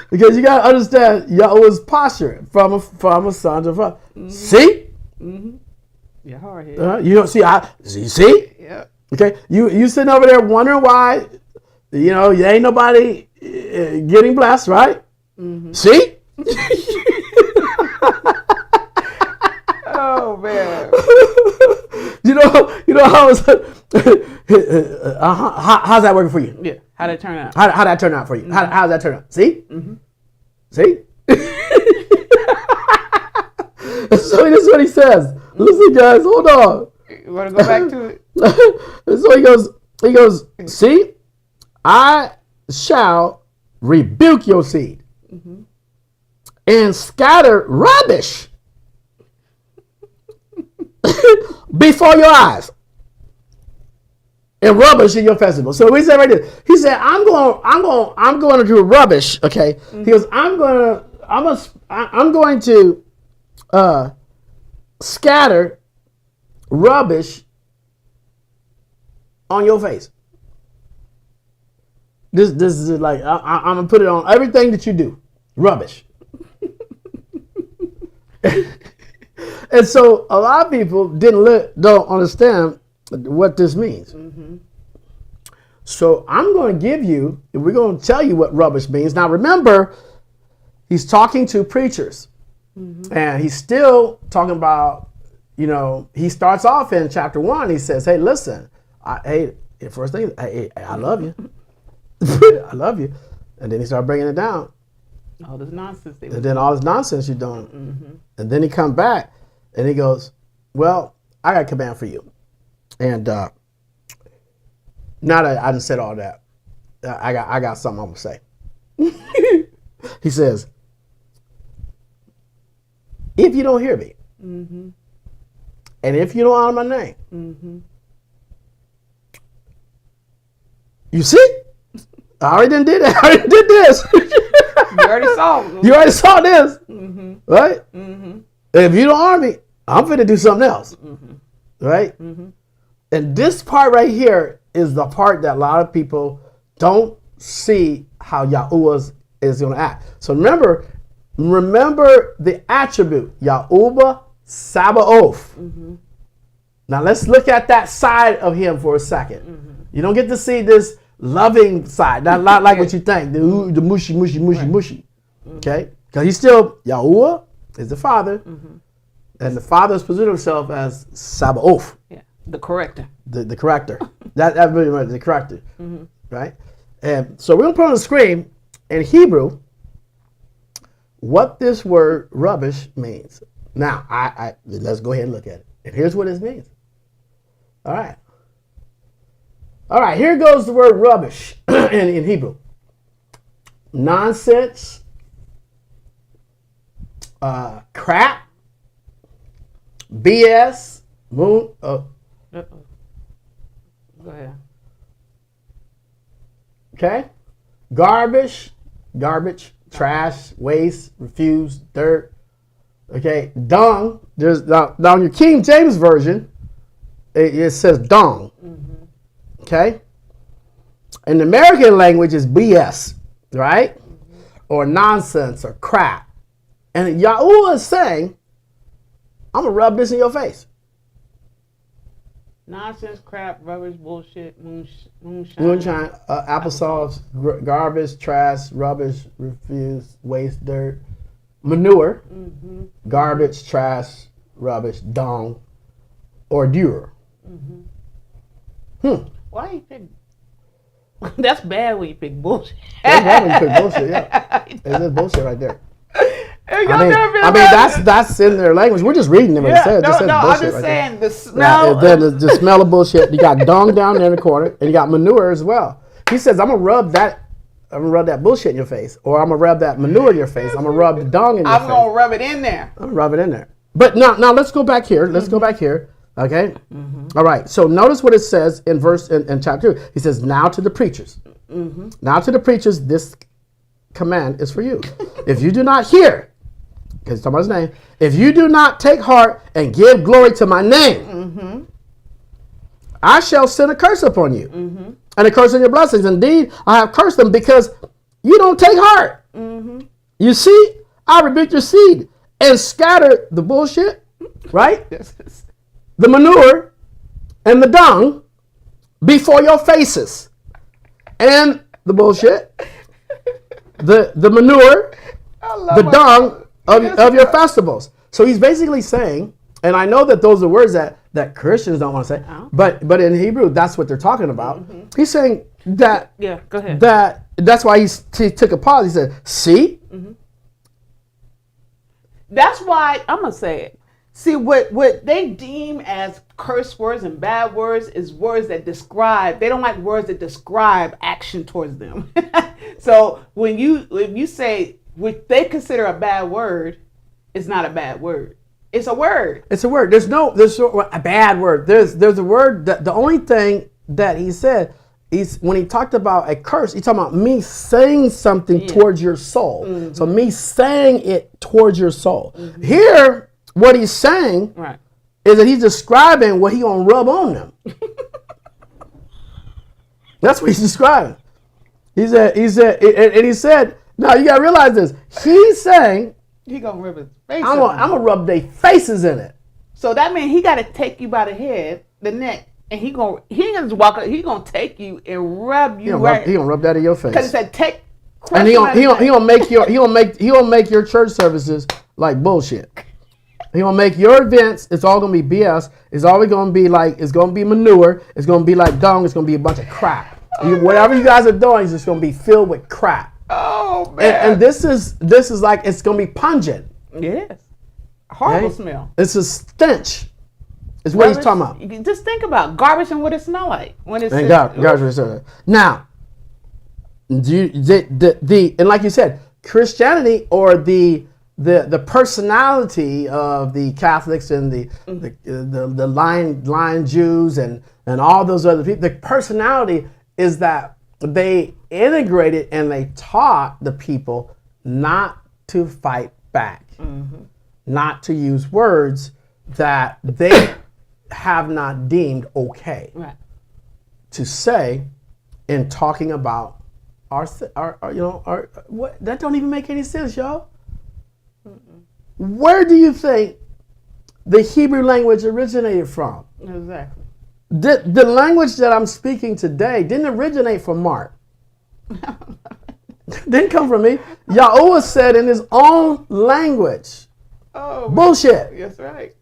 Because you got to understand Yahuwah's posture from a son to father. See? You're hard headed. You don't see? See? Yeah. Okay? You sitting over there wondering why, you ain't nobody getting blessed, right? See? Oh man. How's that working for you? Yeah. How'd it turn out? How'd that turn out for you? How's that turn out? See? See? So this is what he says. Listen, guys, hold on. You want to go back to it? So he goes, see, I shall rebuke your seed and scatter rubbish before your eyes and rubbish in your festival. So we said right there. He said, I'm going to do rubbish. Okay. He goes, I'm going to scatter rubbish on your face. This is like I'm gonna put it on everything that you do. Rubbish. And so a lot of people don't understand what this means. So I'm going to give you, we're going to tell you what rubbish means. Now remember, he's talking to preachers. And he's still talking about, he starts off in chapter 1. He says, hey, listen, first thing, I love you. I love you. And then he started bringing it down. All this nonsense. And then all this nonsense you're doing. And then he come back and he goes, well, I got a command for you. And now that I done said all that, I got something I'm going to say. He says, if you don't hear me, and if you don't honor my name, you see? I already done did it. I already did this. You already saw. You already saw this, right? If you don't honor me, I'm finna do something else, right? And this part right here is the part that a lot of people don't see how Yahuwah is going to act. So remember the attribute, Yahuwah Sabaoth. Now let's look at that side of him for a second. You don't get to see this loving side, not like what you think, the mushy. Okay? Because he's still, Yahuwah is the Father, and the Father has positioned himself as Sabaoth. Yeah, the corrector. The corrector. That really matters, the corrector. Right? And so we're going to put on the screen in Hebrew what this word rubbish means. Now, let's go ahead and look at it. And here's what it means. All right. All right, here goes the word rubbish in Hebrew. Nonsense, crap, BS, Go ahead. Okay? Garbage, trash, waste, refuse, dirt. Okay? Dung. There's now in your King James version, it says dung. Okay? In the American language, it's BS, right? Or nonsense or crap. And Yahuwah is saying, I'm going to rub this in your face. Nonsense, crap, rubbish, bullshit, moonshine. Moonshine, applesauce, garbage, trash, rubbish, refuse, waste, dirt, manure, garbage, trash, rubbish, dung, ordure. Why you pick? That's bad when you pick bullshit. That's bad when you pick bullshit, yeah. It's bullshit right there. I mean, that's in their language. We're just reading them. Yeah, it says I'm just right saying there. the smell. Then the smell of bullshit. You got dung down there in the corner, and you got manure as well. He says, I'm gonna rub that bullshit in your face, or I'm gonna rub that manure in your face. I'm gonna rub the dung in your face. I'm gonna rub it in there. I'm gonna rub it in there. But now let's go back here. Go back here. Okay. All right. So notice what it says in chapter 2. He says, now to the preachers. Now to the preachers, this command is for you. If you do not hear, because he's talking about his name, if you do not take heart and give glory to my name, I shall send a curse upon you, and a curse on your blessings. Indeed, I have cursed them because you don't take heart. You see, I rebuke your seed and scatter the bullshit, right? The manure and the dung before your faces, and the bullshit, the manure, the dung of your festivals. So he's basically saying, and I know that those are words that Christians don't want to say, but in Hebrew, that's what they're talking about. He's saying that, go ahead. That's why he took a pause. He said, see? That's why, I'm going to say it. See, what they deem as curse words and bad words is words that describe, they don't like words that describe action towards them. So when you say what they consider a bad word, it's not a bad word. It's a word. It's a word. There's a bad word. There's a word that the only thing that he said is when he talked about a curse, he's talking about me saying something towards your soul. So me saying it towards your soul. Here, what he's saying is that he's describing what he gonna rub on them. That's what he's describing. He said, now you gotta realize this. He's saying he gonna rub his face. I'm gonna rub their faces in it. So that means he gotta take you by the head, the neck, and he ain't gonna just walk up. He gonna take you and rub you He gonna rub that in your face. Because he said take. And he gonna make your church services like bullshit. He gonna make your events. It's all gonna be BS. It's always gonna be like, it's gonna be manure. It's gonna be like dung. It's gonna be a bunch of crap. Whatever you guys are doing is just gonna be filled with crap. Oh man! And this is like, it's gonna be pungent. Yes. Horrible smell. It's a stench. Is what he's talking about. You can just think about garbage and what it smell like when it's garbage. Now, and like you said, Christianity or the personality of the Catholics and the lying Jews and all those other people, the personality is that they integrated and they taught the people not to fight back, not to use words that they have not deemed okay to say in talking about our what that don't even make any sense, y'all. Where do you think the Hebrew language originated from? Exactly. The language that I'm speaking today didn't originate from Mark. Didn't come from me. YAHUAH said in his own language. Oh, bullshit. That's right.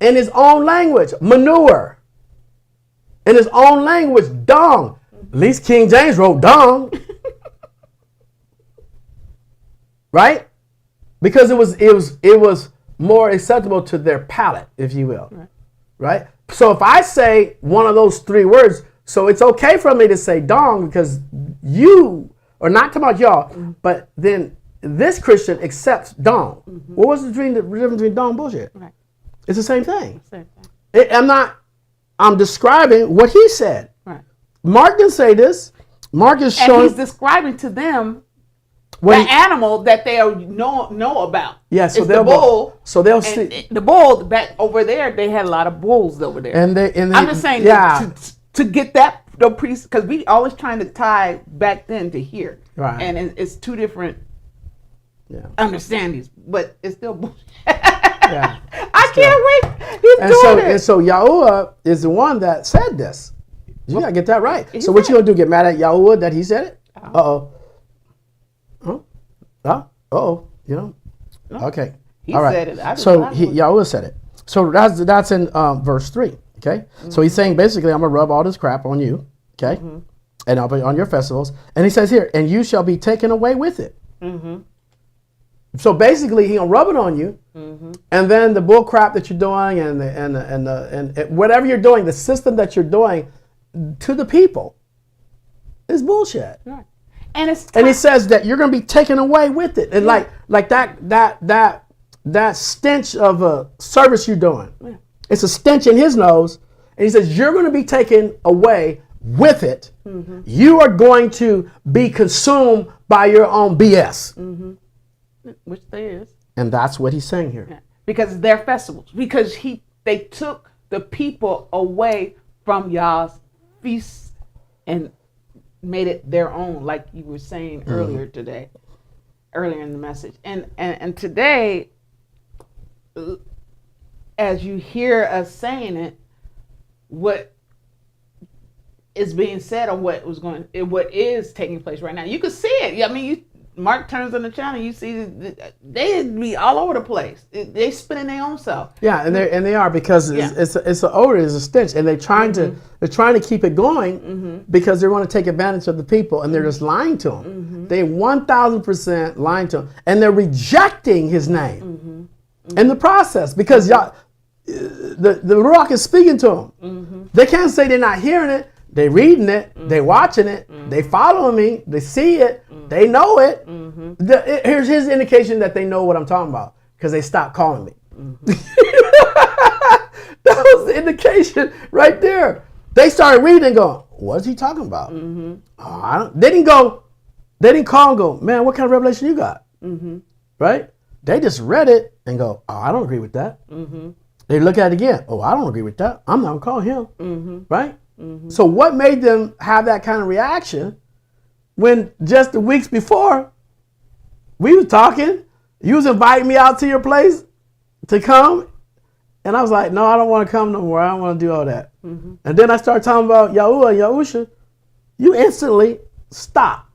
In his own language, manure. In his own language, dung. At least King James wrote dung. Right? Because it was more acceptable to their palate, if you will. Right? So if I say one of those three words, so it's okay for me to say dong because you, or not talking about y'all, but then this Christian accepts dong. What was the difference between dong and bullshit? Right. It's the same thing. I'm describing what he said. Right. Mark didn't say this. Mark is showing. And he's describing to them the animal that they know about. Yeah, so it's they'll the bull. So they'll see the bull back over there. They had a lot of bulls over there. And I'm just saying, to get that the priest, because we always trying to tie back then to here, right? And it's two different understandings, but it's still bullshit. Yeah, I can't wait. He's doing it. And so YAHUAH is the one that said this. You gotta get that right. So what you gonna do? Get mad at YAHUAH that he said it? You know? Okay. He all right. said it. YAHUAH said it. So that's in verse 3. Okay. So he's saying basically, I'm gonna rub all this crap on you. Okay. And I'll be on your festivals. And he says here, and you shall be taken away with it. So basically, he's gonna rub it on you, and then the bull crap that you're doing, and whatever you're doing, the system that you're doing to the people is bullshit. Right. And he says that you're gonna be taken away with it, and like that stench of a service you're doing, it's a stench in his nose, and he says you're gonna be taken away with it. You are going to be consumed by your own BS. Which there is. And that's what he's saying here. Yeah. Because they're festivals. Because they took the people away from Yah's feasts and made it their own, like you were saying earlier today, earlier in the message. And today, as you hear us saying it, what is being said or what is taking place right now, you can see it. I mean, Mark turns on the channel, you see they be all over the place. They spinning their own self. Yeah, and they are, because it's an odor, it's a stench, and they're trying to keep it going because they want to take advantage of the people, and they're just lying to them. They 1,000% lying to them, and they're rejecting His name in the process, because the Ruach is speaking to them. They can't say they're not hearing it. They reading it, they watching it, they following me, they see it, they know it. Here's his indication that they know what I'm talking about, because they stopped calling me. That was the indication right there. They started reading and going, what is he talking about? They didn't call and go, man, what kind of revelation you got? Right? They just read it and go, oh, I don't agree with that. They look at it again. Oh, I don't agree with that. I'm not going to call him. Right? So what made them have that kind of reaction when just the weeks before we were talking, you was inviting me out to your place to come, and I was like, no, I don't want to come no more. I don't want to do all that. And then I started talking about YAHUAH and Yahusha. You instantly stopped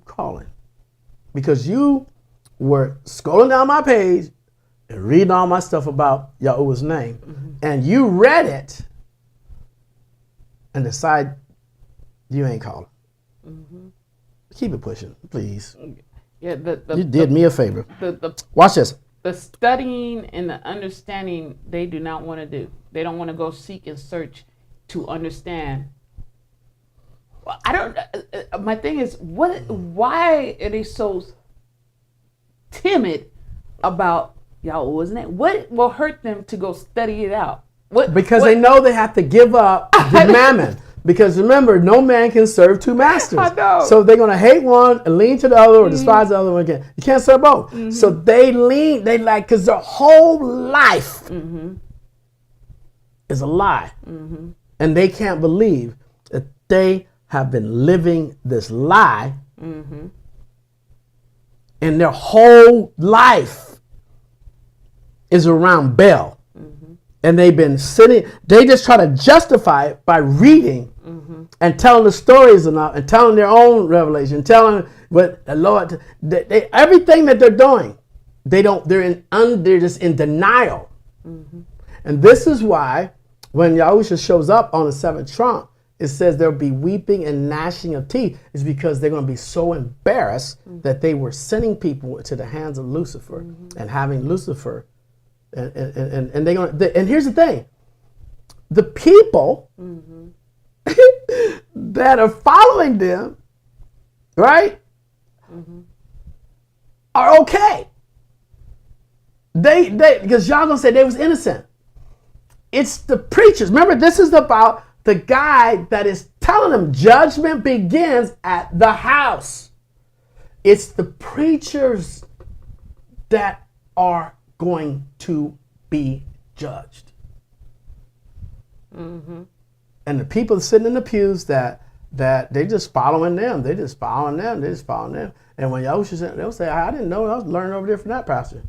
calling, because you were scrolling down my page and reading all my stuff about Yahuwah's name, and you read it and decide you ain't calling. Keep it pushing, please. Yeah, you did me a favor. The Watch this. The studying and the understanding they do not want to do. They don't want to go seek and search to understand. Well, I don't. My thing is, why are they so timid about YAHUAH's name? What will hurt them to go study it out? Because they know they have to give up the mammon. Because remember, no man can serve two masters. I know. So they're going to hate one and lean to the other, or despise the other one again. You can't serve both. So they because their whole life is a lie. And they can't believe that they have been living this lie. And their whole life is around Baal. And they've been sitting, they just try to justify it by reading and telling the stories and telling their own revelation, telling what the Lord, everything that they're doing, they're just in denial. And this is why when Yahusha shows up on the seventh trump, it says there'll be weeping and gnashing of teeth. Is because they're going to be so embarrassed that they were sending people to the hands of Lucifer and having Lucifer. And they're gonna. And here's the thing: the people that are following them, right, are okay. They because y'all gonna say they was innocent. It's the preachers. Remember, this is about the guy that is telling them judgment begins at the house. It's the preachers that are going to be judged. And the people sitting in the pews that they just following them. They just following them. And when Yahusha said, they'll say, I didn't know. I was learning over there from that pastor.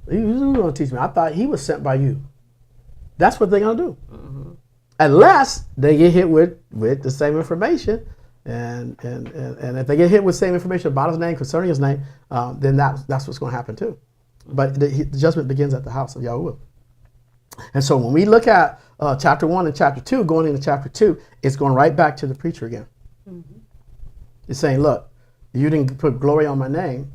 He was going to teach me. I thought he was sent by you. That's what they're going to do. Unless they get hit with the same information. And if they get hit with the same information about his name, concerning his name, then that's what's going to happen too. But the judgment begins at the house of YAHUAH. And so when we look at chapter 1 and chapter 2, going into chapter 2, it's going right back to the preacher again. It's saying, look, you didn't put glory on my name,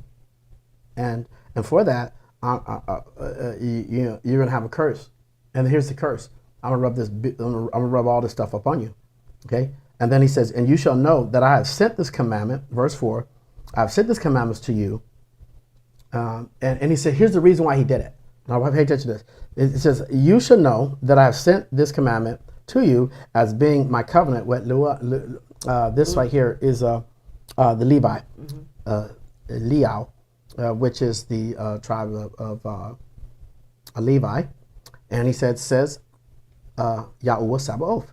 and for that, you're going to have a curse. And here's the curse. I'm going to rub all this stuff up on you. Okay? And then he says, and you shall know that I have sent this commandment, verse 4, I have sent this commandments to you. And he said, here's the reason why he did it. Now, pay attention to this. It says, you shall know that I have sent this commandment to you as being my covenant with this right here is the Levi, Eliao, which is the tribe of Levi. And he says, YAHUAH Sabaoth.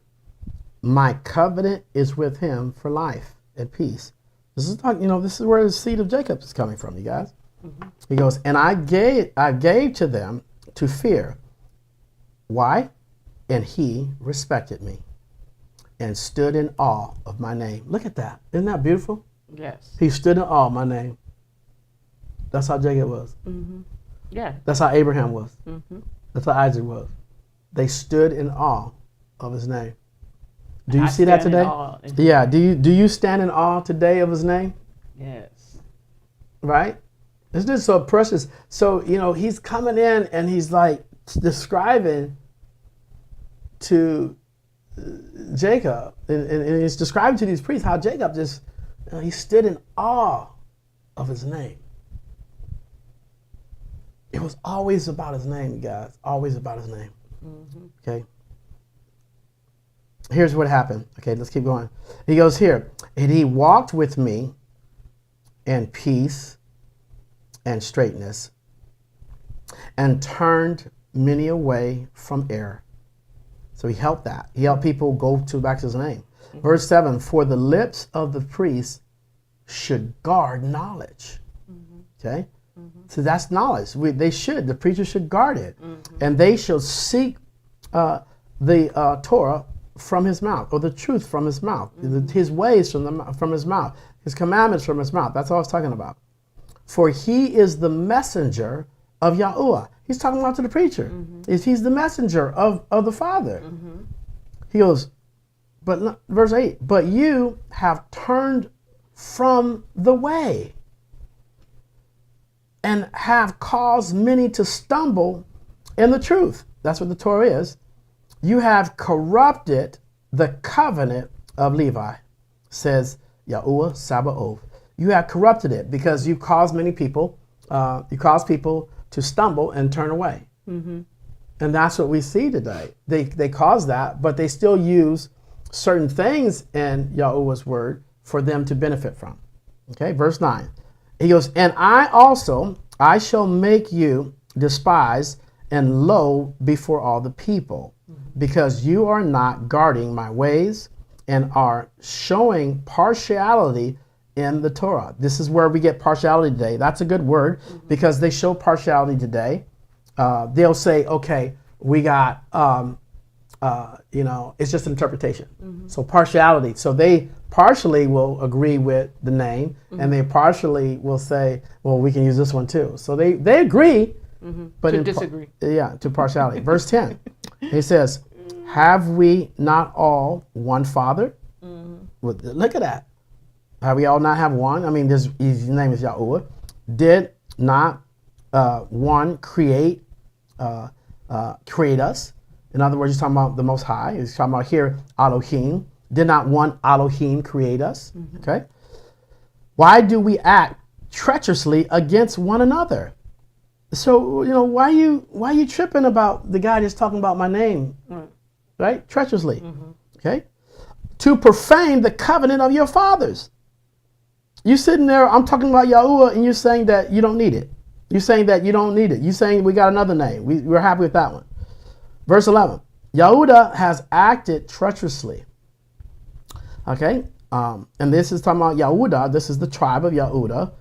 My covenant is with him for life and peace. This is this is where the seed of Jacob is coming from, you guys. Mm-hmm. He goes, and I gave to them to fear. Why? And he respected me and stood in awe of my name. Look at that. Isn't that beautiful? Yes. He stood in awe of my name. That's how Jacob was. Mm-hmm. Yeah. That's how Abraham was. Mm-hmm. That's how Isaac was. They stood in awe of his name. Do you see that today? Yeah. Do you stand in awe today of his name? Yes. Right? Isn't this so precious? So, he's coming in and he's like describing to Jacob, and he's describing to these priests how Jacob just, he stood in awe of his name. It was always about his name, you guys. Always about his name. Mm-hmm. Okay. Here's what happened. Okay, let's keep going. He goes here, and he walked with me in peace and straightness, and turned many away from error. So he helped that. He helped people go back to his name. Mm-hmm. Verse 7, for the lips of the priest should guard knowledge. Mm-hmm. Okay? Mm-hmm. So that's knowledge. The preacher should guard it. Mm-hmm. And they shall seek the Torah from his mouth, or the truth from his mouth, mm-hmm. his ways from his mouth, his commandments from his mouth. That's all I was talking about. For he is the messenger of YAHUAH. He's talking about to the preacher. Mm-hmm. He's the messenger of the Father. Mm-hmm. He goes, but verse 8, but you have turned from the way and have caused many to stumble in the truth. That's what the Torah is. You have corrupted the covenant of Levi, says YAHUAH Sabaoth. You have corrupted it because you caused many people, to stumble and turn away. Mm-hmm. And that's what we see today. They cause that, but they still use certain things in YAHUAH's word for them to benefit from. Okay, verse 9. He goes, and I shall make you despised and low before all the people, because you are not guarding my ways and are showing partiality in the Torah. This is where we get partiality today. That's a good word, because they show partiality today. They'll say, okay, we got, it's just interpretation. Mm-hmm. So partiality. So they partially will agree with the name, mm-hmm. and they partially will say, well, we can use this one too. So they agree, mm-hmm. but to disagree. To partiality. Verse 10, he says, have we not all one Father? Mm-hmm. Well, look at that. Have we all not have one? I mean, his name is YAHUAH. Did not one create us? In other words, he's talking about the Most High. He's talking about here Elohim. Did not one Elohim create us? Mm-hmm. Okay. Why do we act treacherously against one another? So why are you tripping about the guy that's talking about my name? Right? Treacherously. Mm-hmm. Okay. To profane the covenant of your fathers. You sitting there, I'm talking about YAHUAH, and you're saying that you don't need it. You're saying that you don't need it. You're saying we got another name. We're happy with that one. Verse 11. YAHUAH has acted treacherously. Okay. And this is talking about YAHUAH. This is the tribe of YAHUAH.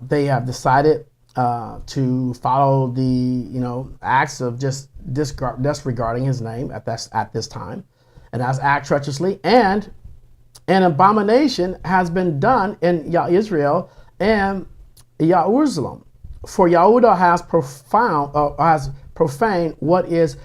They have decided to follow the acts of just disregarding his name at this time, and has acted treacherously, and an abomination has been done in Israel and Jerusalem. For YAHUAH has profaned what is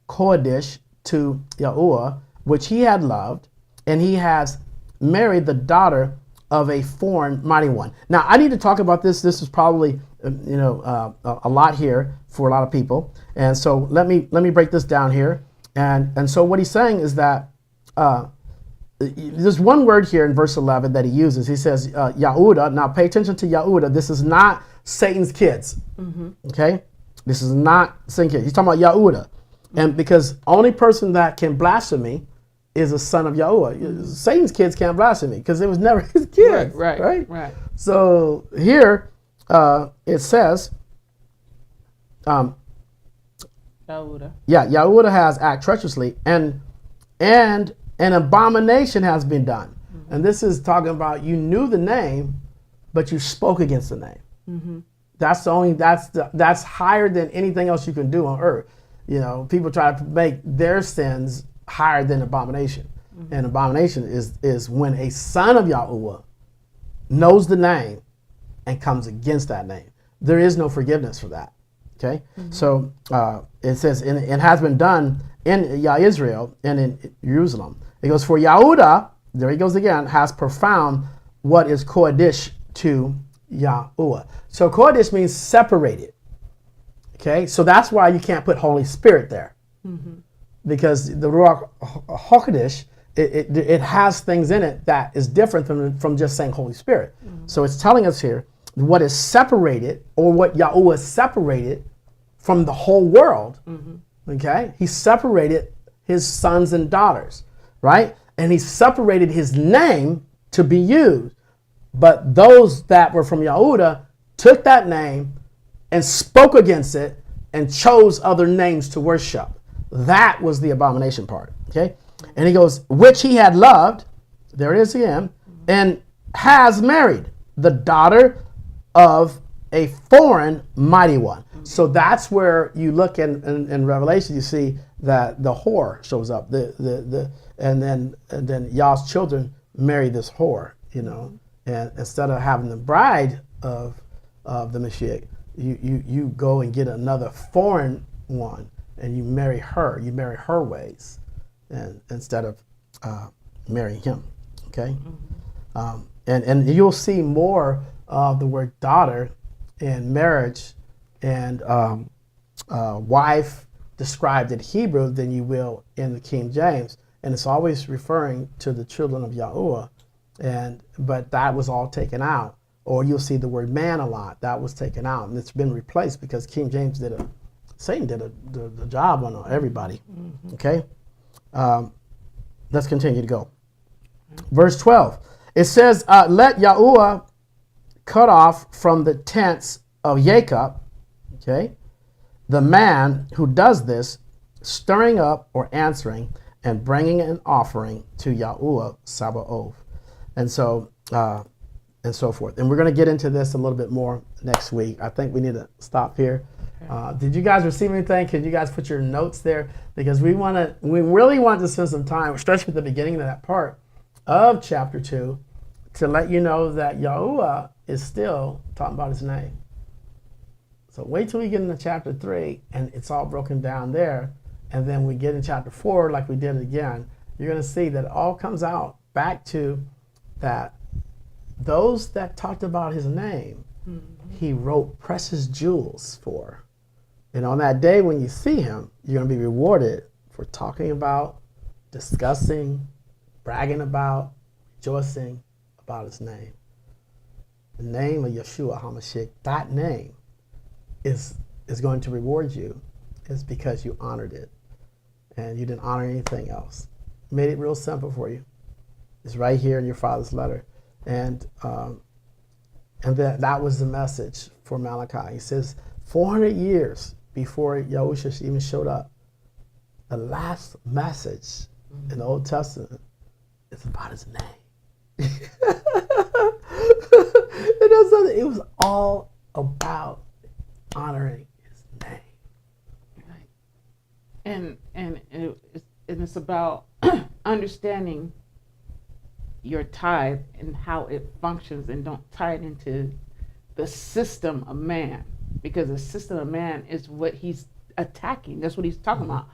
Kodesh to YAHUAH, which he had loved, and he has married the daughter of a foreign mighty one. Now, I need to talk about this. This is probably a lot here for a lot of people, and so let me break this down here. And so what he's saying is that there's one word here in verse 11 that he uses. He says YAHUAH. Now pay attention to YAHUAH. This is not Satan's kids. Mm-hmm. Okay, this is not Satan's kids. He's talking about YAHUAH, and because only person that can blaspheme is a son of YAHUAH. Mm-hmm. Satan's kids can't blaspheme because it was never his kids. Right. So here it says, YAHUAH. YAHUAH has acted treacherously, and an abomination has been done. And this is talking about you knew the name, but you spoke against the name. That's higher than anything else you can do on earth. You know, people try to make their sins higher than abomination. And abomination is when a son of YAHUAH knows the name and comes against that name. There is no forgiveness for that. Okay, so it says, it has been done in Israel and in Jerusalem. It goes, for YAHUAH, there he goes again, has profound what is Kodesh to YAHUAH. So Kodesh means separated. Okay, so that's why you can't put Holy Spirit there. Because the Ruach HaKodesh, it has things in it that is different from just saying Holy Spirit. So it's telling us here what is separated, or what YAHUAH separated from the whole world. Okay, he separated his sons and daughters, right? And he separated his name to be used. But those that were from YAHUAH took that name and spoke against it and chose other names to worship. That was the abomination part. Okay, and he goes, which he had loved, there it is again, and has married the daughter of a foreign mighty one. So that's where you look in Revelation, you see that the whore shows up. And then Yah's children marry this whore, you know. And instead of having the bride of the Mashiach, you go and get another foreign one and you marry her. You marry her ways, and instead of marrying him. Okay, and you'll see more of the word daughter and marriage and wife described in Hebrew than you will in the King James, and it's always referring to the children of YAHUAH, but that was all taken out. Or you'll see the word man a lot. That was taken out, and it's been replaced because King James Satan did the job on everybody. Okay, let's continue to go. Verse 12. It says, "Let YAHUAH cut off from the tents of Jacob." Okay, the man who does this, stirring up or answering and bringing an offering to YAHUAH Sabaoth, and so forth. And we're going to get into this a little bit more next week. I think we need to stop here. Did you guys receive anything? Can you guys put your notes there? Because we really want to spend some time, especially at the beginning of that part of chapter 2, to let you know that YAHUAH is still talking about his name. So wait till we get into chapter 3 and it's all broken down there. And then we get in chapter 4 like we did again. You're going to see that it all comes out back to that those that talked about his name, he wrote precious jewels for. And on that day when you see him, you're going to be rewarded for talking about, discussing, bragging about, rejoicing about his name. The name of Yahusha Hamashiach, that name is going to reward you. It's because you honored it. And you didn't honor anything else. Made it real simple for you. It's right here in your father's letter. And that was the message for Malachi. He says 400 years before Yahusha even showed up, the last message in the Old Testament is about his name. It was all about honoring his name. Right. And it's about understanding your tithe and how it functions, and don't tie it into the system of man, because the system of man is what he's attacking. That's what he's talking about.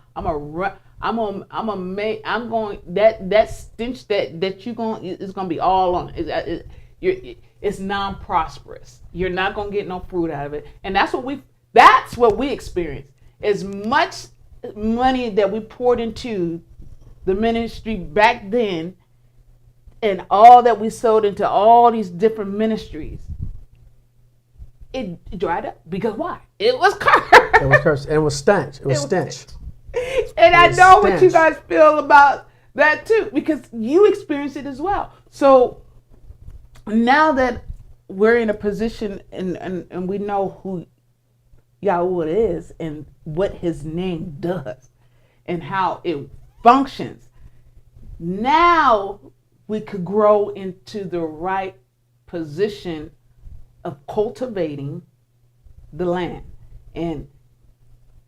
That stench that you going is going to be all on it. It's non-prosperous. You're not going to get no fruit out of it, and that's what we experience. As much money that we poured into the ministry back then, and all that we sold into all these different ministries, it dried up. Because why? It was cursed. It was cursed. And it was stench. It was stench. And I know what you guys feel about that too, because you experienced it as well. So now that we're in a position and we know who YAHUAH is and what his name does and how it functions. Now we could grow into the right position of cultivating the land and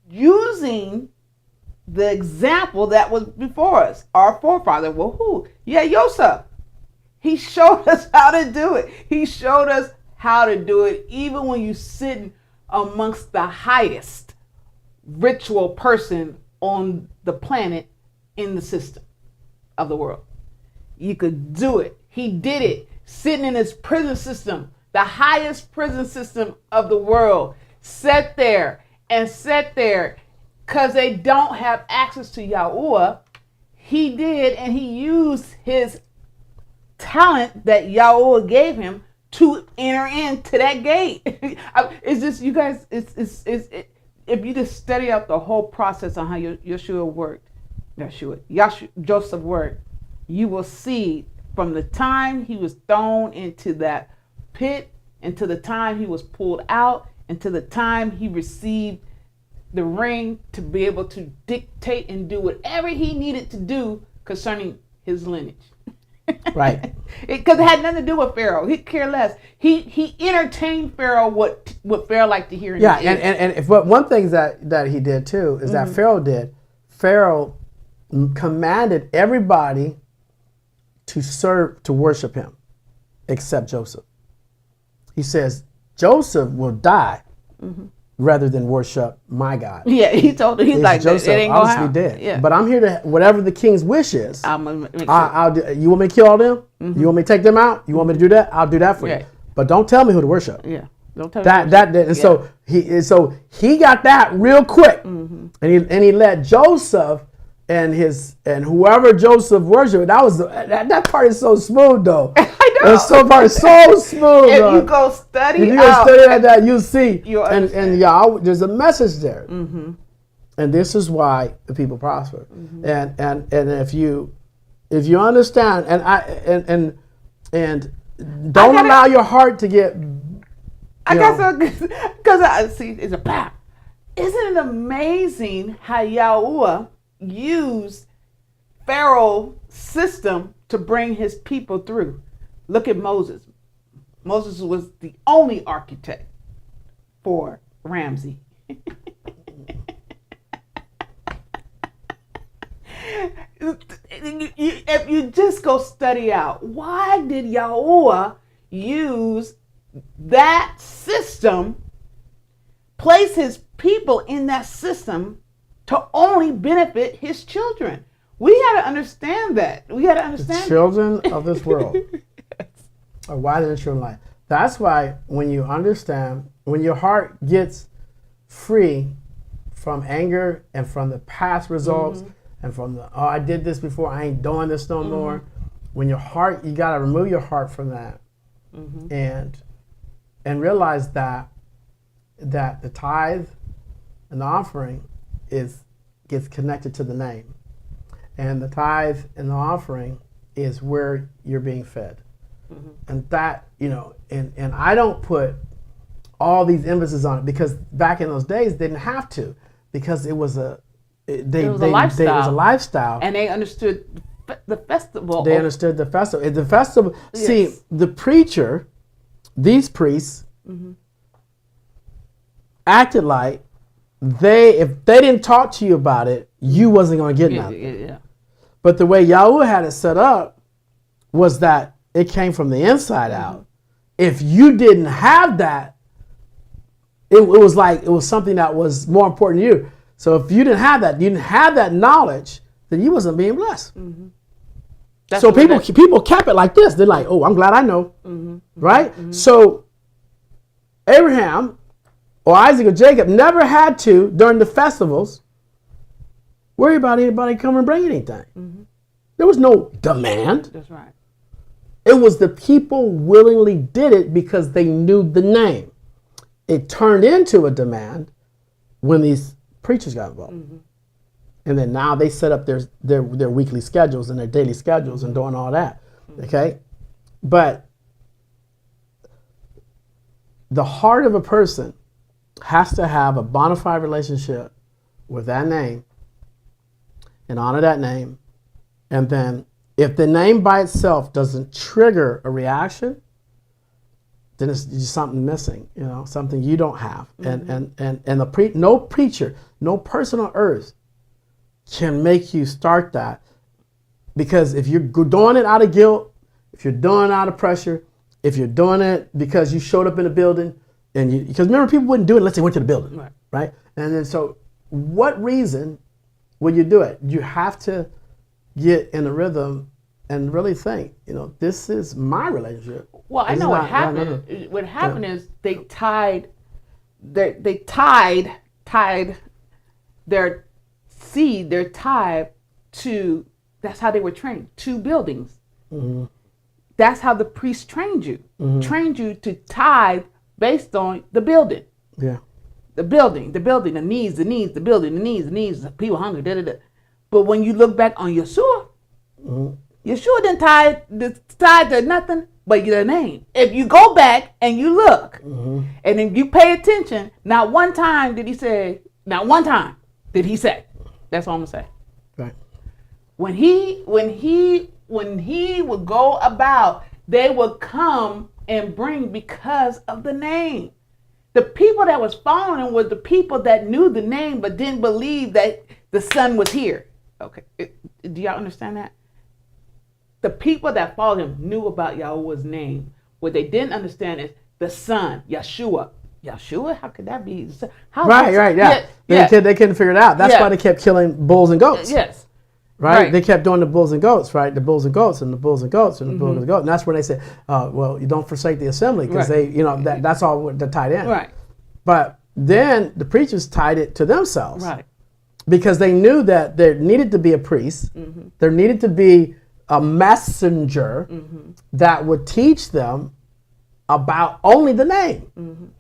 using the example that was before us, our forefather. Well, who? Yahusha. He showed us how to do it. He showed us how to do it even when you're sitting amongst the highest ritual person on the planet in the system of the world. You could do it. He did it sitting in his prison system, the highest prison system of the world. Sat there because they don't have access to YAHUAH. He did, and he used his talent that YAHUAH gave him to enter into that gate. It's just, you guys, if you just study out the whole process on how Joseph worked, you will see from the time he was thrown into that pit until the time he was pulled out, until the time he received the ring to be able to dictate and do whatever he needed to do concerning his lineage. Right. Because it had nothing to do with Pharaoh. He cared less. He entertained Pharaoh what Pharaoh liked to hear. Yeah, and one thing that he did too is that Pharaoh commanded everybody to worship him except Joseph. He says, Joseph will die rather than worship my God. Yeah, he told him, he's like, Joseph it ain't gonna obviously happen. did. Yeah. But I'm here to, whatever the king's wish is, I'm gonna make sure. I'll do. You want me to kill all them? You want me to take them out? You want me to do that? I'll do that for you. But don't tell me who to worship. Yeah. Don't tell That and so he got that real quick, and he let Joseph and whoever Joseph worshiped. That part is so smooth though. I know. That part is so smooth. If you go study, if you go study that, you'll see. And y'all, there's a message there, and this is why the people prosper. And if you understand, and don't allow your heart to get. I got so because I see it's a pop. Isn't it amazing how YAHUAH used Pharaoh's system to bring his people through? Look at Moses. Moses was the only architect for Ramsey. If you just go study out, why did YAHUAH use that system, place his people in that system to only benefit his children? We got to understand that. We got to understand the children of this world. Or why did the children lie? That's why when you understand, when your heart gets free from anger and from the past results and from the, I did this before, I ain't doing this no more. When your heart, you got to remove your heart from that and realize that the tithe and the offering gets connected to the name. And the tithe and the offering is where you're being fed. And that, and I don't put all these emphasis on it because back in those days they didn't have to, because it was a lifestyle. And they understood the festival. They understood the festival. The festival. Yes. See, the preacher, these priests, acted like if they didn't talk to you about it, you wasn't going to get nothing. Yeah. But the way YAHUAH had it set up was that it came from the inside out. If you didn't have that, it was something that was more important to you. So if you didn't have that knowledge, then you wasn't being blessed. So people kept it like this. They're like, oh, I'm glad I know, right? So Abraham or Isaac or Jacob never had to, during the festivals, worry about anybody coming and bring anything. There was no demand. That's right. It was the people willingly did it because they knew the name. It turned into a demand when these preachers got involved. And then now they set up their weekly schedules and their daily schedules and doing all that. Okay? But the heart of a person has to have a bona fide relationship with that name and honor that name. And then if the name by itself doesn't trigger a reaction, then it's just something missing, something you don't have. And no preacher, no person on earth can make you start that. Because if you're doing it out of guilt, if you're doing it out of pressure, if you're doing it because you showed up in a building, because remember, people wouldn't do it unless they went to the building, right? And then so what reason would you do it? You have to get in the rhythm and really think, this is my relationship. Well, I know what happened. What happened is they tied their seed, their tithe to, that's how they were trained, 2 buildings. Mm-hmm. That's how the priest trained you. Mm-hmm. Trained you to tithe based on the building. Yeah. The building, the needs, the building, the needs, people hungry, But when you look back on Yahusha, Yahusha didn't tithe to nothing but your name. If you go back and you look, and if you pay attention, not one time did he say, that's all I'm gonna say. Right. When he would go about, they would come and bring because of the name. The people that was following him were the people that knew the name but didn't believe that the son was here. Okay, do y'all understand that? The people that followed him knew about Yahuwah's name. What they didn't understand is the son, Yahusha. Yahusha? How could that be? Right, yeah. They couldn't figure it out. That's why they kept killing bulls and goats. Yes. Right? They kept doing the bulls and goats, right? The bulls and goats and the bulls and goats and the bulls and goats. And that's when they said, well, you don't forsake the assembly, because that's all they're tied in. Right. But then the preachers tied it to themselves. Right. Because they knew that there needed to be a priest, there needed to be a messenger that would teach them about only the name.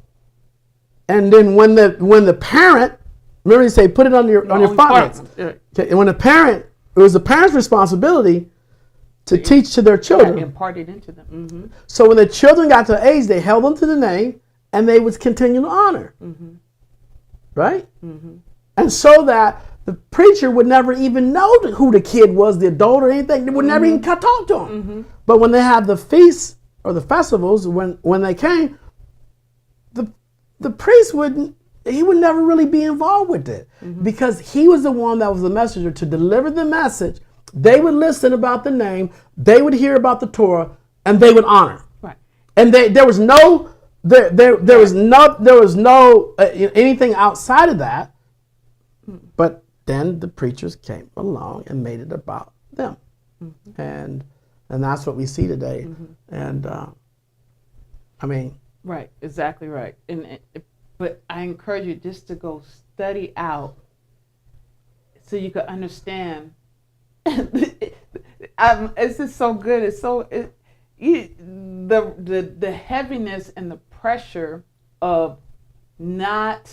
And then when the parent, remember you say, put it on your fathers. And when the parent, it was the parent's responsibility to teach to their children. Impart it into them. So when the children got to age, they held them to the name, and they would continue to honor. Right? And so that the preacher would never even know who the kid was, the adult or anything. They would never even talk to him. But when they had the feasts or the festivals, when they came, the priest would never really be involved with it, because he was the one that was the messenger to deliver the message. They would listen about the name, they would hear about the Torah, and they would honor. Right. And there was no anything outside of that. But then the preachers came along and made it about them, and that's what we see today. And I mean. Right, exactly right. But I encourage you just to go study out so you can understand. It's just so good. It's so the heaviness and the pressure of not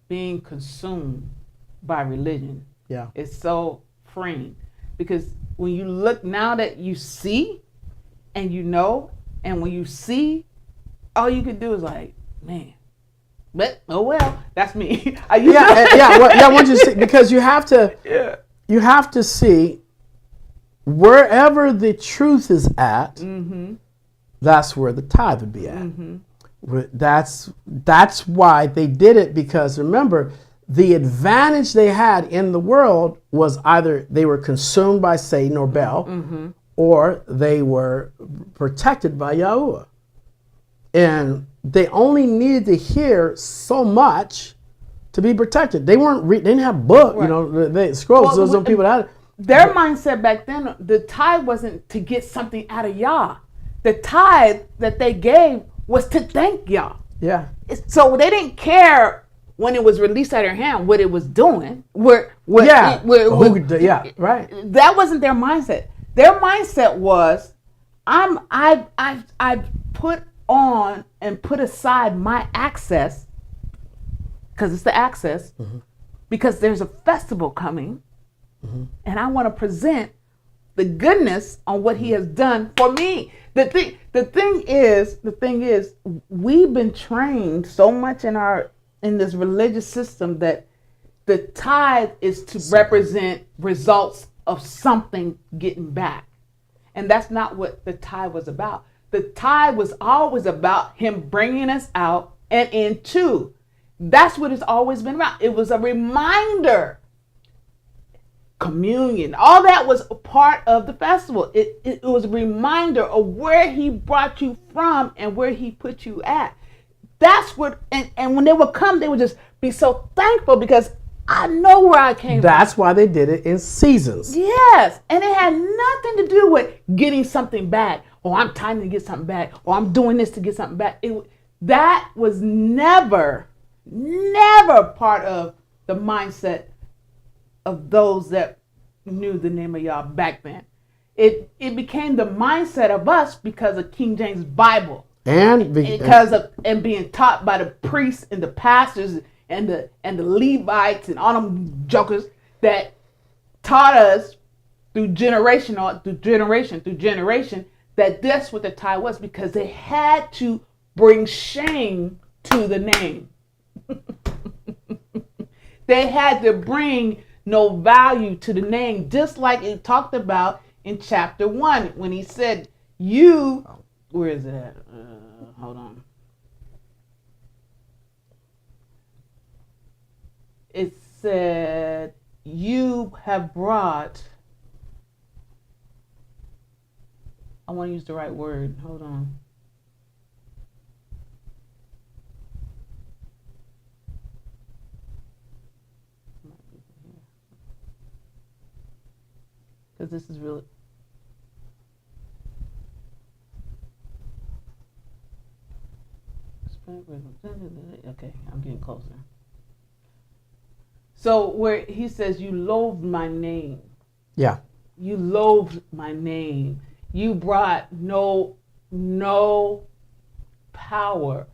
being consumed by religion. Yeah, it's so freeing, because when you look, now that you see and you know, and when you see, all you can do is like, man. But oh well, that's me. I want you to see, because you have to see wherever the truth is at. That's where the tithe would be at. That's why they did it, because remember, the advantage they had in the world was either they were consumed by Satan or Baal, or they were protected by Yahuwah. And they only needed to hear so much to be protected. They they didn't have book, they scrolls. Well, those people that had it. Their mindset back then, the tithe wasn't to get something out of Yah. The tithe that they gave was to thank Yah. Yeah. So they didn't care when it was released out of their hand what it was doing. Right. That wasn't their mindset. Their mindset was, I've put on and put aside my access, because it's the access, because there's a festival coming, and I want to present the goodness on what he has done for me. The thing is, we've been trained so much in this religious system that the tithe is to represent results of something getting back. And that's not what the tithe was about. The tithe was always about him bringing us out and into. That's what it's always been about. It was a reminder. Communion, all that was a part of the festival. It was a reminder of where he brought you from and where he put you at. That's what, and when they would come, they would just be so thankful because I know where I came from. That's why they did it in seasons. Yes, and it had nothing to do with getting something back. Oh, I'm trying to get something back. Or I'm doing this to get something back. That was never part of the mindset of those that knew the name of Yah back then. It became the mindset of us because of King James Bible. And because of being taught by the priests and the pastors and the Levites and all them jokers that taught us through generation that that's what the tithe was, because they had to bring shame to the name. They had to bring no value to the name, just like it talked about in chapter 1 when he said, where is it at? Hold on. It said, you have brought, I want to use the right word. Hold on. Because this is really, okay, I'm getting closer. So where he says, you loathed my name. Yeah. You loathed my name. You brought no power.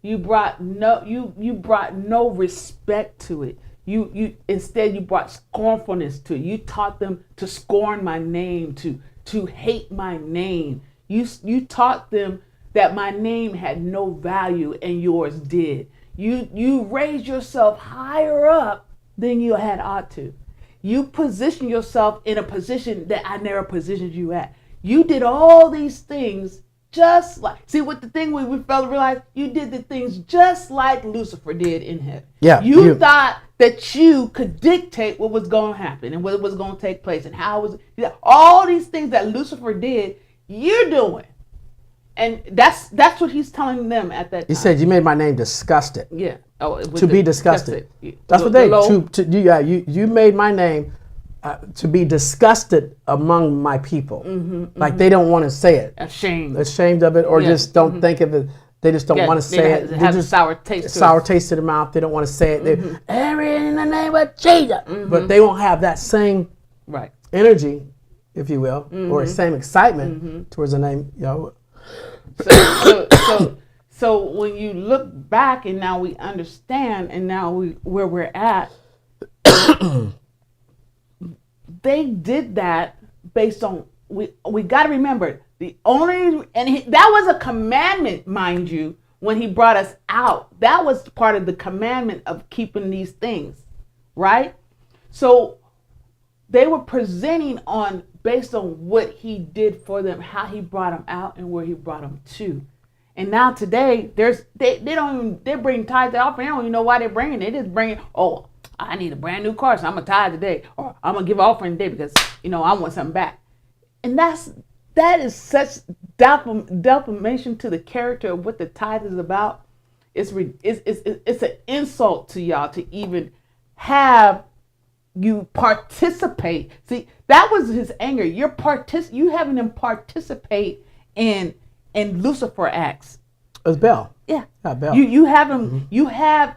You brought no respect to it. You instead you brought scornfulness to it. You taught them to scorn my name, to hate my name. You taught them that my name had no value and yours did. You raised yourself higher up than you had ought to. You position yourself in a position that I never positioned you at. You did all these things just like, see what the thing we failed to realize, you did the things just like Lucifer did in heaven. Yeah. You thought that you could dictate what was going to happen and what was going to take place and how it was, all these things that Lucifer did, you're doing. And that's what he's telling them at that time. He said, you made my name disgusted. Yeah. Oh, to be disgusted. That's what they, you made my name to be disgusted among my people. Like they don't want to say it. Ashamed of it, or just don't think of it. They just don't want to say it. They have a sour taste to their mouth. They don't want to say it. In the name of Jesus. But they won't have that same energy, if you will, or same excitement towards the name Yahuwah. So when you look back and now we understand and now where we're at, they did that based on, we got to remember, that was a commandment, mind you, when he brought us out. That was part of the commandment of keeping these things, right? So they were presenting based on what he did for them, how he brought them out and where he brought them to. And now today, they bring tithe offering. They don't even know why they're bringing it. They just bring it, oh, I need a brand new car, so I'm going to tithe today. Or I'm going to give offering today because, I want something back. And that is such defamation to the character of what the tithe is about. It's an insult to y'all to even have you participate. See, that was his anger. You having them participate in Lucifer acts. It's Bell. Yeah. Bell. You have them. You have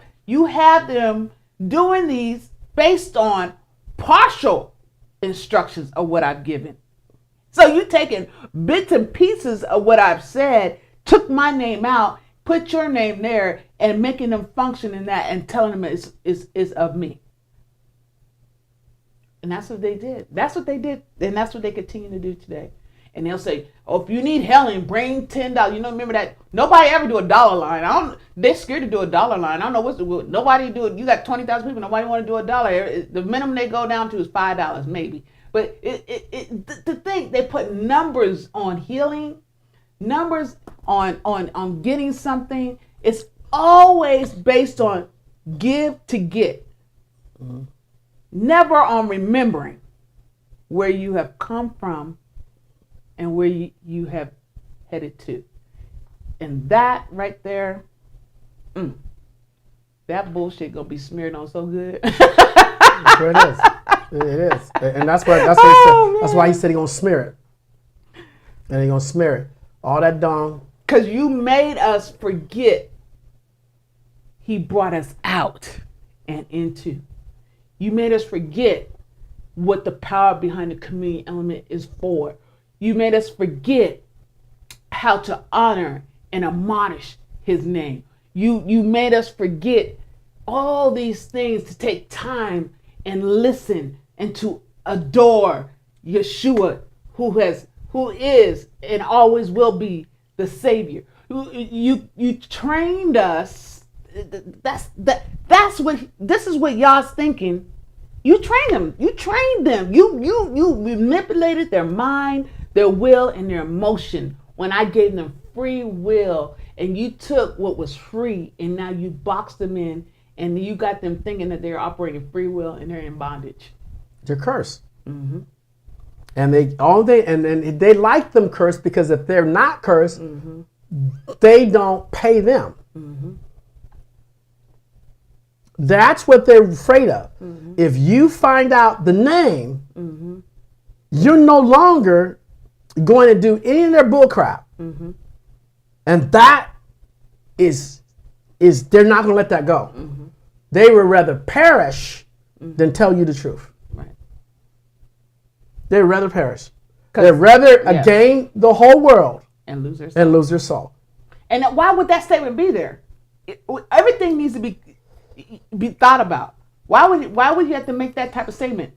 them doing these based on partial instructions of what I've given. So you taking bits and pieces of what I've said, took my name out, put your name there, and making them function in that and telling them it's of me. And that's what they did. That's what they did. And that's what they continue to do today. And they'll say, oh, if you need healing, bring $10. You know, remember that? Nobody ever do a dollar line. They're scared to do a dollar line. I don't know nobody do it. You got 20,000 people. Nobody want to do a dollar. The minimum they go down to is $5, maybe. But to think they put numbers on healing, numbers on getting something. It's always based on give to get. Mm-hmm. Never on remembering where you have come from and where you have headed to. And that right there, that bullshit gonna be smeared on so good. That's what it is. It is. And that's what he said. That's why he said he gonna smear it. And he gonna smear it. All that dung. Because you made us forget he brought us out and into. You made us forget what the power behind the communion element is for. You made us forget how to honor and admonish his name. You made us forget all these things to take time and listen and to adore Yeshua, who is and always will be the Savior. You trained us. This is what y'all's thinking. You trained them. You trained them. You manipulated their mind, their will, and their emotion when I gave them free will, and you took what was free and now you boxed them in, and you got them thinking that they're operating free will and they're in bondage. They're cursed. Mm-hmm. And they like them cursed because if they're not cursed, mm-hmm. they don't pay them. Mm-hmm. That's what they're afraid of. Mm-hmm. If you find out the name, mm-hmm. you're no longer going to do any of their bullcrap. Mm-hmm. And that is they're not going to let that go. Mm-hmm. They would rather perish mm-hmm. than tell you the truth. Right. They'd rather perish. They'd rather gain the whole world and lose their soul. And why would that statement be there? Everything needs to be thought about. Why would you have to make that type of statement?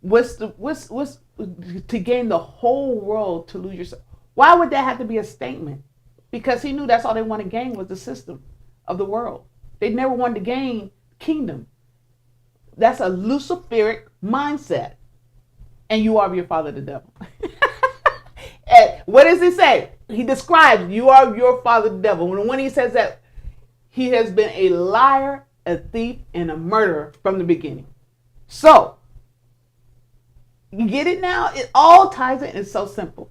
What's to gain the whole world to lose yourself? Why would that have to be a statement? Because he knew that's all they wanted to gain was the system of the world. They never wanted to gain kingdom. That's a Luciferic mindset. And you are your father, the devil. And what does he say? He describes you are your father, the devil. When he says that, he has been a liar, a thief, and a murderer from the beginning. So, you get it now? It all ties in. It's so simple.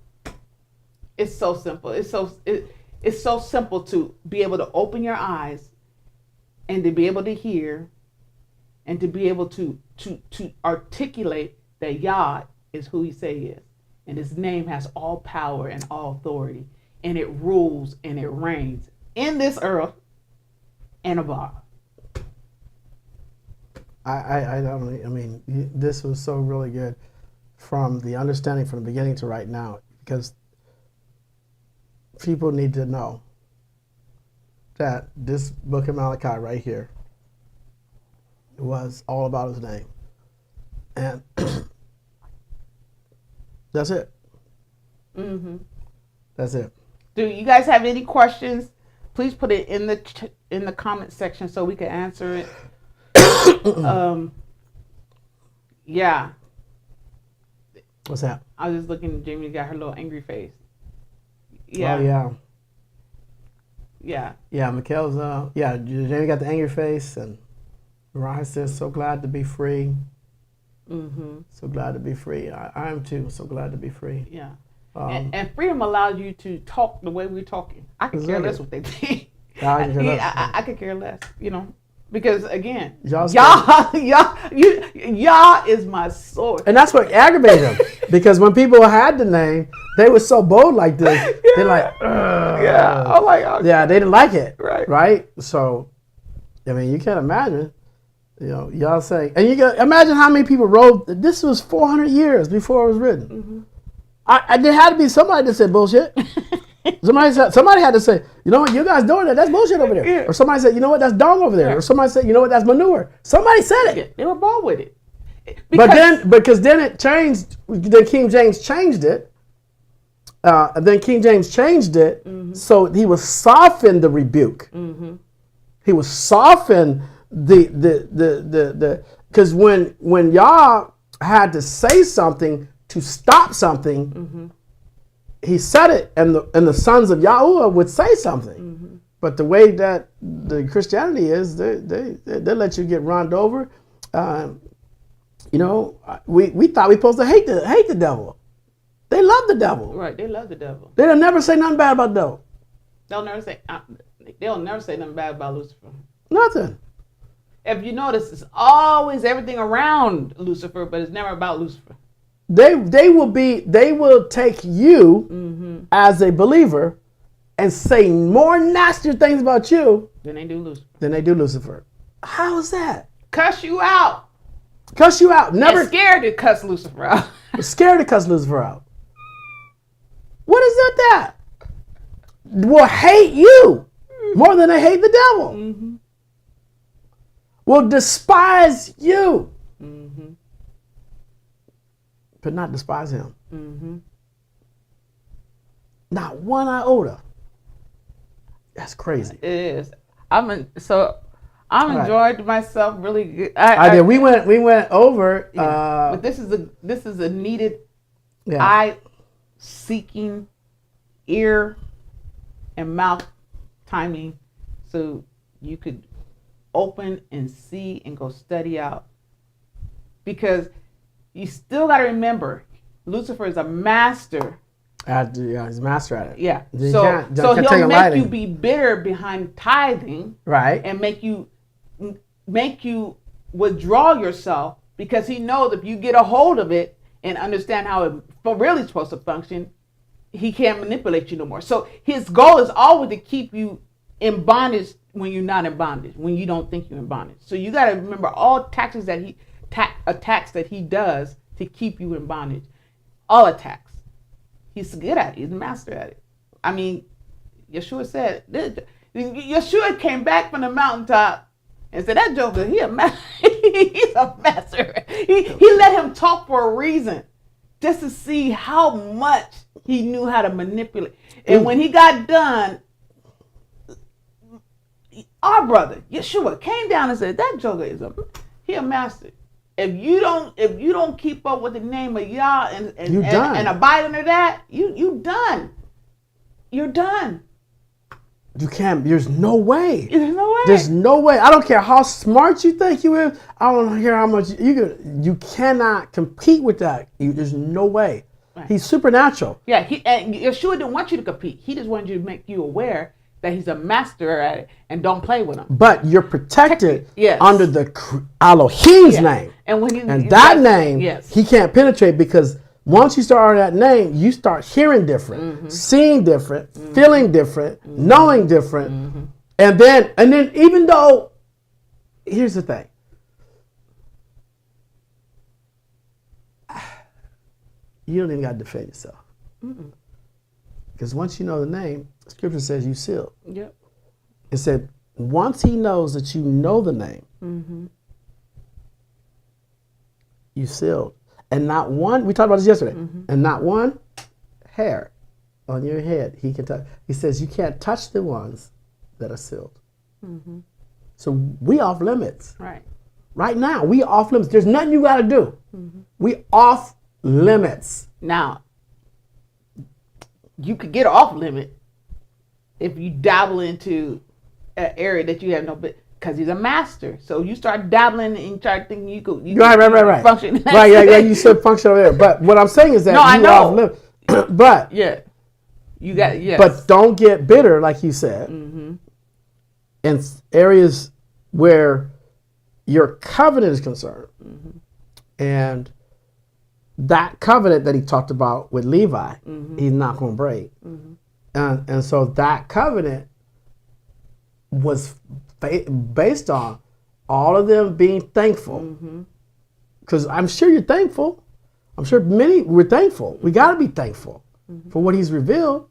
It's so simple. It's so simple to be able to open your eyes and to be able to hear and to be able to articulate that Yah is who he say he is. And his name has all power and all authority. And it rules and it reigns in this earth and above. I mean, this was so really good from the understanding from the beginning to right now, because people need to know that this book of Malachi right here was all about his name. And that's it. Mm-hmm. That's it. Do you guys have any questions? Please put it in the comment section so we can answer it. Yeah. What's that? I was just looking. Jamie got her little angry face. Yeah. Oh yeah. Yeah. Yeah. Mikhail's Jamie got the angry face, and Ryan says, "So glad to be free." Mm-hmm. So glad to be free. I am too. So glad to be free. Yeah. And freedom allows you to talk the way we're talking. I could care less what they think. I could care less, because again, Yah is my source. And that's what aggravated them. Because when people had the name, they were so bold like this. Yeah. They're like, yeah. Oh my God. Yeah, they didn't like it. Right. So, I mean, you can't imagine. Y'all saying, and you can imagine how many people wrote. This was 400 years before it was written. Mm-hmm. There had to be somebody that said bullshit. Somebody had to say, you know what, you guys doing that? That's bullshit over there. Yeah. Or somebody said, you know what, that's dung over there. Yeah. Or somebody said, you know what, that's manure. Somebody said it. They were born with it. But then, because then it changed, then King James changed it. Then King James changed it, so he was soften the rebuke. He was soften the because when y'all had to say something to stop something, he said it, and the sons of Yahuwah would say something. But the way that the Christianity is, they let you get run over. You know, we thought we supposed to hate the devil. They love the devil. Right, they love the devil. They'll never say nothing bad about the devil. They'll never say nothing bad about Lucifer. Nothing. If you notice, it's always everything around Lucifer, but it's never about Lucifer. They will take you as a believer and say more nastier things about you Than they do Lucifer. than they do Lucifer. How is that? Cuss you out. Cuss you out. Never And scared to cuss Lucifer out. scared to cuss Lucifer out. What is that? Will hate you more than they hate the devil. Will despise you, but not despise him. Not one iota. That's crazy. It is. I'm enjoyed myself really good. I did. We went over. But this is a needed Yeah. eye seeking, ear and mouth timing, so you could open and see and go study out. Because you still got to remember, Lucifer is a master. He's a master at it. Yeah. You So can't take he'll him make lightly. you be bitter behind tithing, Right. and make you withdraw yourself, because he knows if you get a hold of it and understand how it really supposed to function, he can't manipulate you no more. So his goal is always to keep you in bondage when you're not in bondage, when you don't think you're in bondage. So you got to remember all attacks that he does to keep you in bondage. All attacks. He's good at it. He's a master at it. I mean, Yeshua said, Yeshua came back from the mountaintop and said, that joker, he's a master. He let him talk for a reason, just to see how much he knew how to manipulate. And when he got done, our brother Yeshua came down and said, that joker is a master. If you don't keep up with the name of Yah and abide under that, you done. You're done. You can't. There's no way. There's no way. There's no way. I don't care how smart you think you is. I don't care how much you cannot compete with that. There's no way. Right. He's supernatural. Yeah. And Yeshua didn't want you to compete. He just wanted you to make you aware that he's a master at it, and don't play with him. But you're protected yes. under the Elohim's name. And that name, yes. he can't penetrate, because once you start under that name, you start hearing different, seeing different, feeling different, knowing different. And then even though, here's the thing. You don't even got to defend yourself. Because once you know the name, Scripture says you sealed. Yep. It said, once he knows that you know the name, you sealed. And not one, we talked about this yesterday, and not one hair on your head he can touch. He says you can't touch the ones that are sealed. So we off limits. Right. Right now, we off limits. There's nothing you got to do. We off limits. Now, you could get off limit if you dabble into an area that you have no, because he's a master. So you start dabbling and start thinking you could right. function. Right, yeah, you should function over there. But what I'm saying is that I know. off limits. But yeah, you got yes. But don't get bitter, like you said, in areas where your covenant is concerned, and that covenant that he talked about with Levi, he's not going to break. And so that covenant was based on all of them being thankful. Because I'm sure you're thankful. I'm sure many were thankful. We got to be thankful for what he's revealed.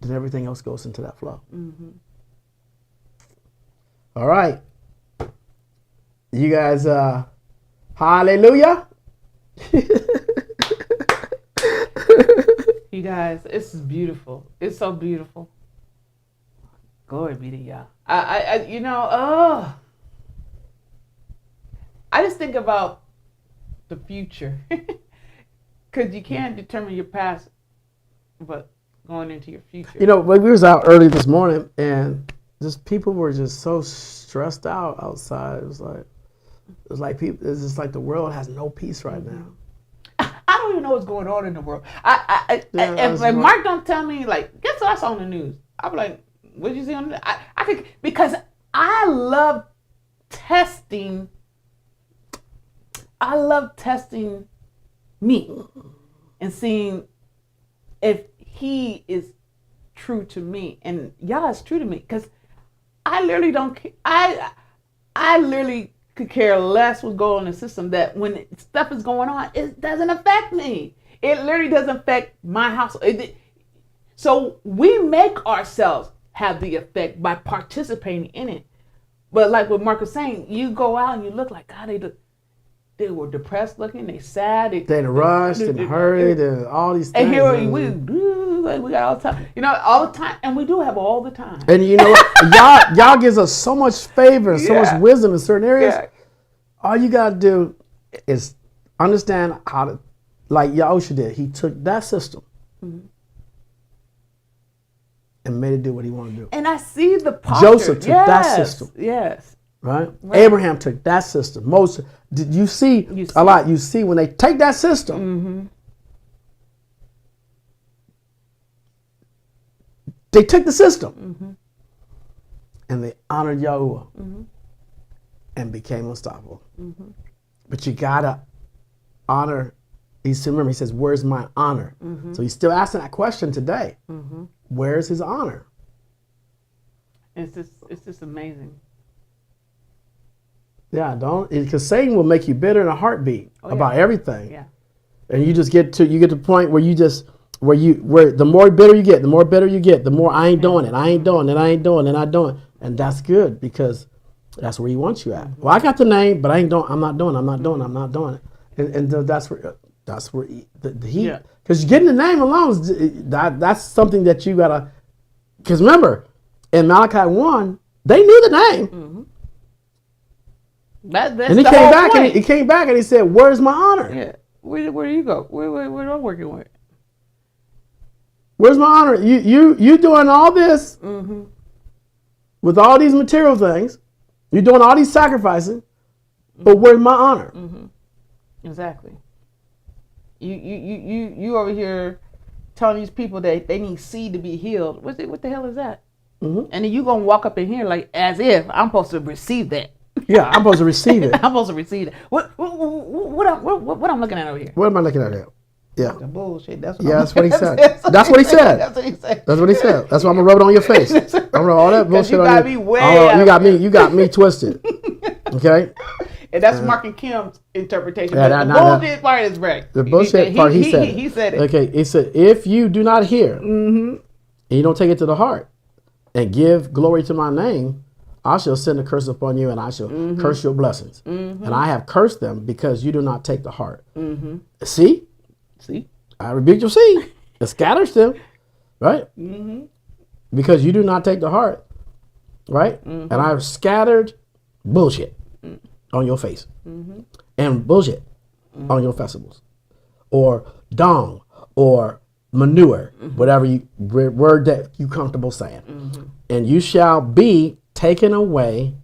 Then everything else goes into that flow. All right. You guys, hallelujah. You guys, this is beautiful. It's so beautiful. Glory be to Yah. I just think about the future. Because you can't determine your past, but going into your future. You know, we was out early this morning, and just people were just so stressed out outside. It was like people. It's just like the world has no peace right now. I don't even know what's going on in the world. If Mark don't tell me, like, guess what I saw on the news? I'll be like, what did you see on the news? I could, because I love testing. I love testing me and seeing if he is true to me, and Yah is true to me, because I literally don't. I literally could care less what's going on in the system. That when stuff is going on, it doesn't affect me. It literally doesn't affect my household. So we make ourselves have the effect by participating in it. But like what Mark was saying, you go out and you look like, God, they were depressed looking, they sad. They rushed and hurried and all these things. And here we got all the time. You know, all the time. And we do have all the time. And you know what? Y'all gives us so much favor and so much wisdom in certain areas. Yeah. All you got to do is understand how to, like Yahusha did. He took that system and made it do what he wanted to do. And I see the posture. Joseph took that system. Yes. Right? Abraham took that system. Moses, did you see a lot? You see when they take that system, they took the system and they honored YAHUAH and became unstoppable. But you gotta honor. He says, "Where's my honor?" So he's still asking that question today. Where's his honor? It's just amazing. Yeah, because Satan will make you bitter in a heartbeat about everything. Yeah. And you just get to the point where where the more bitter you get, the more I ain't doing it, I ain't doing it, I ain't doing it, I don't. And that's good, because that's where he wants you at. Well, I got the name, but I'm not doing it. And that's where the heat, because getting the name alone, that's something that you gotta, because remember, in Malachi 1, they knew the name. That's and he came back point. And he came back and he said, "Where's my honor?" Yeah. Where do you go? Where am I working with? Where's my honor? You doing all this with all these material things? You're doing all these sacrificing, but where's my honor? Exactly. You over here telling these people that they need seed to be healed. What the hell is that? And then you gonna walk up in here like as if I'm supposed to receive that. Yeah, I'm supposed to receive it. I'm supposed to receive it. What I'm looking at over here? What am I looking at here? Yeah. The bullshit. That's what he said. That's what he said. That's what he said. That's what he said. That's why I'm gonna rub it on your face. I'm gonna rub all that bullshit on you. You got me twisted. Okay. And that's Mark and Kim's interpretation. The bullshit part is right. The bullshit part, he said. He said it. Okay. He said, if you do not hear, and you don't take it to the heart, and give glory to my name, I shall send a curse upon you, and I shall curse your blessings. And I have cursed them because you do not take the heart. See? I rebuked your seed. It scatters them, right? Because you do not take the heart, right? And I've scattered bullshit on your face, and bullshit on your festivals, or dong, or manure, whatever word that you comfortable saying. And you shall be taken away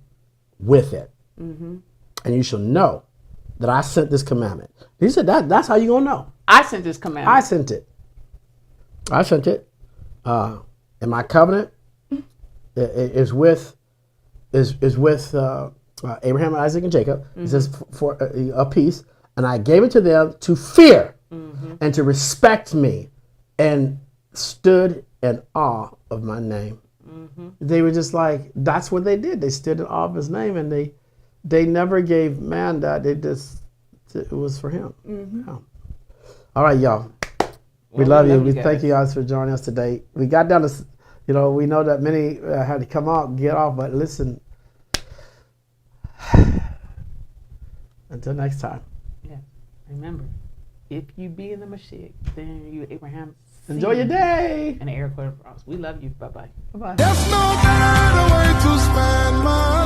with it. And you shall know that I sent this commandment. He said that's how you gonna know. I sent this commandment. I sent it. And my covenant is with Abraham, Isaac, and Jacob. It says for a peace, and I gave it to them to fear and to respect me, and stood in awe of my name. They were just like, that's what they did. They stood in awe of his name, and they never gave man that. It was for him. Yeah. All right, y'all. We love you. We thank you guys for joining us today. We got down to, we know that many had to come out, get off, but listen, Until next time. Yeah. Remember, if you be in the Mashiach, then you Abraham. Enjoy your day. And the air quote frost. We love you. Bye bye. Bye-bye. There's no better way to spend my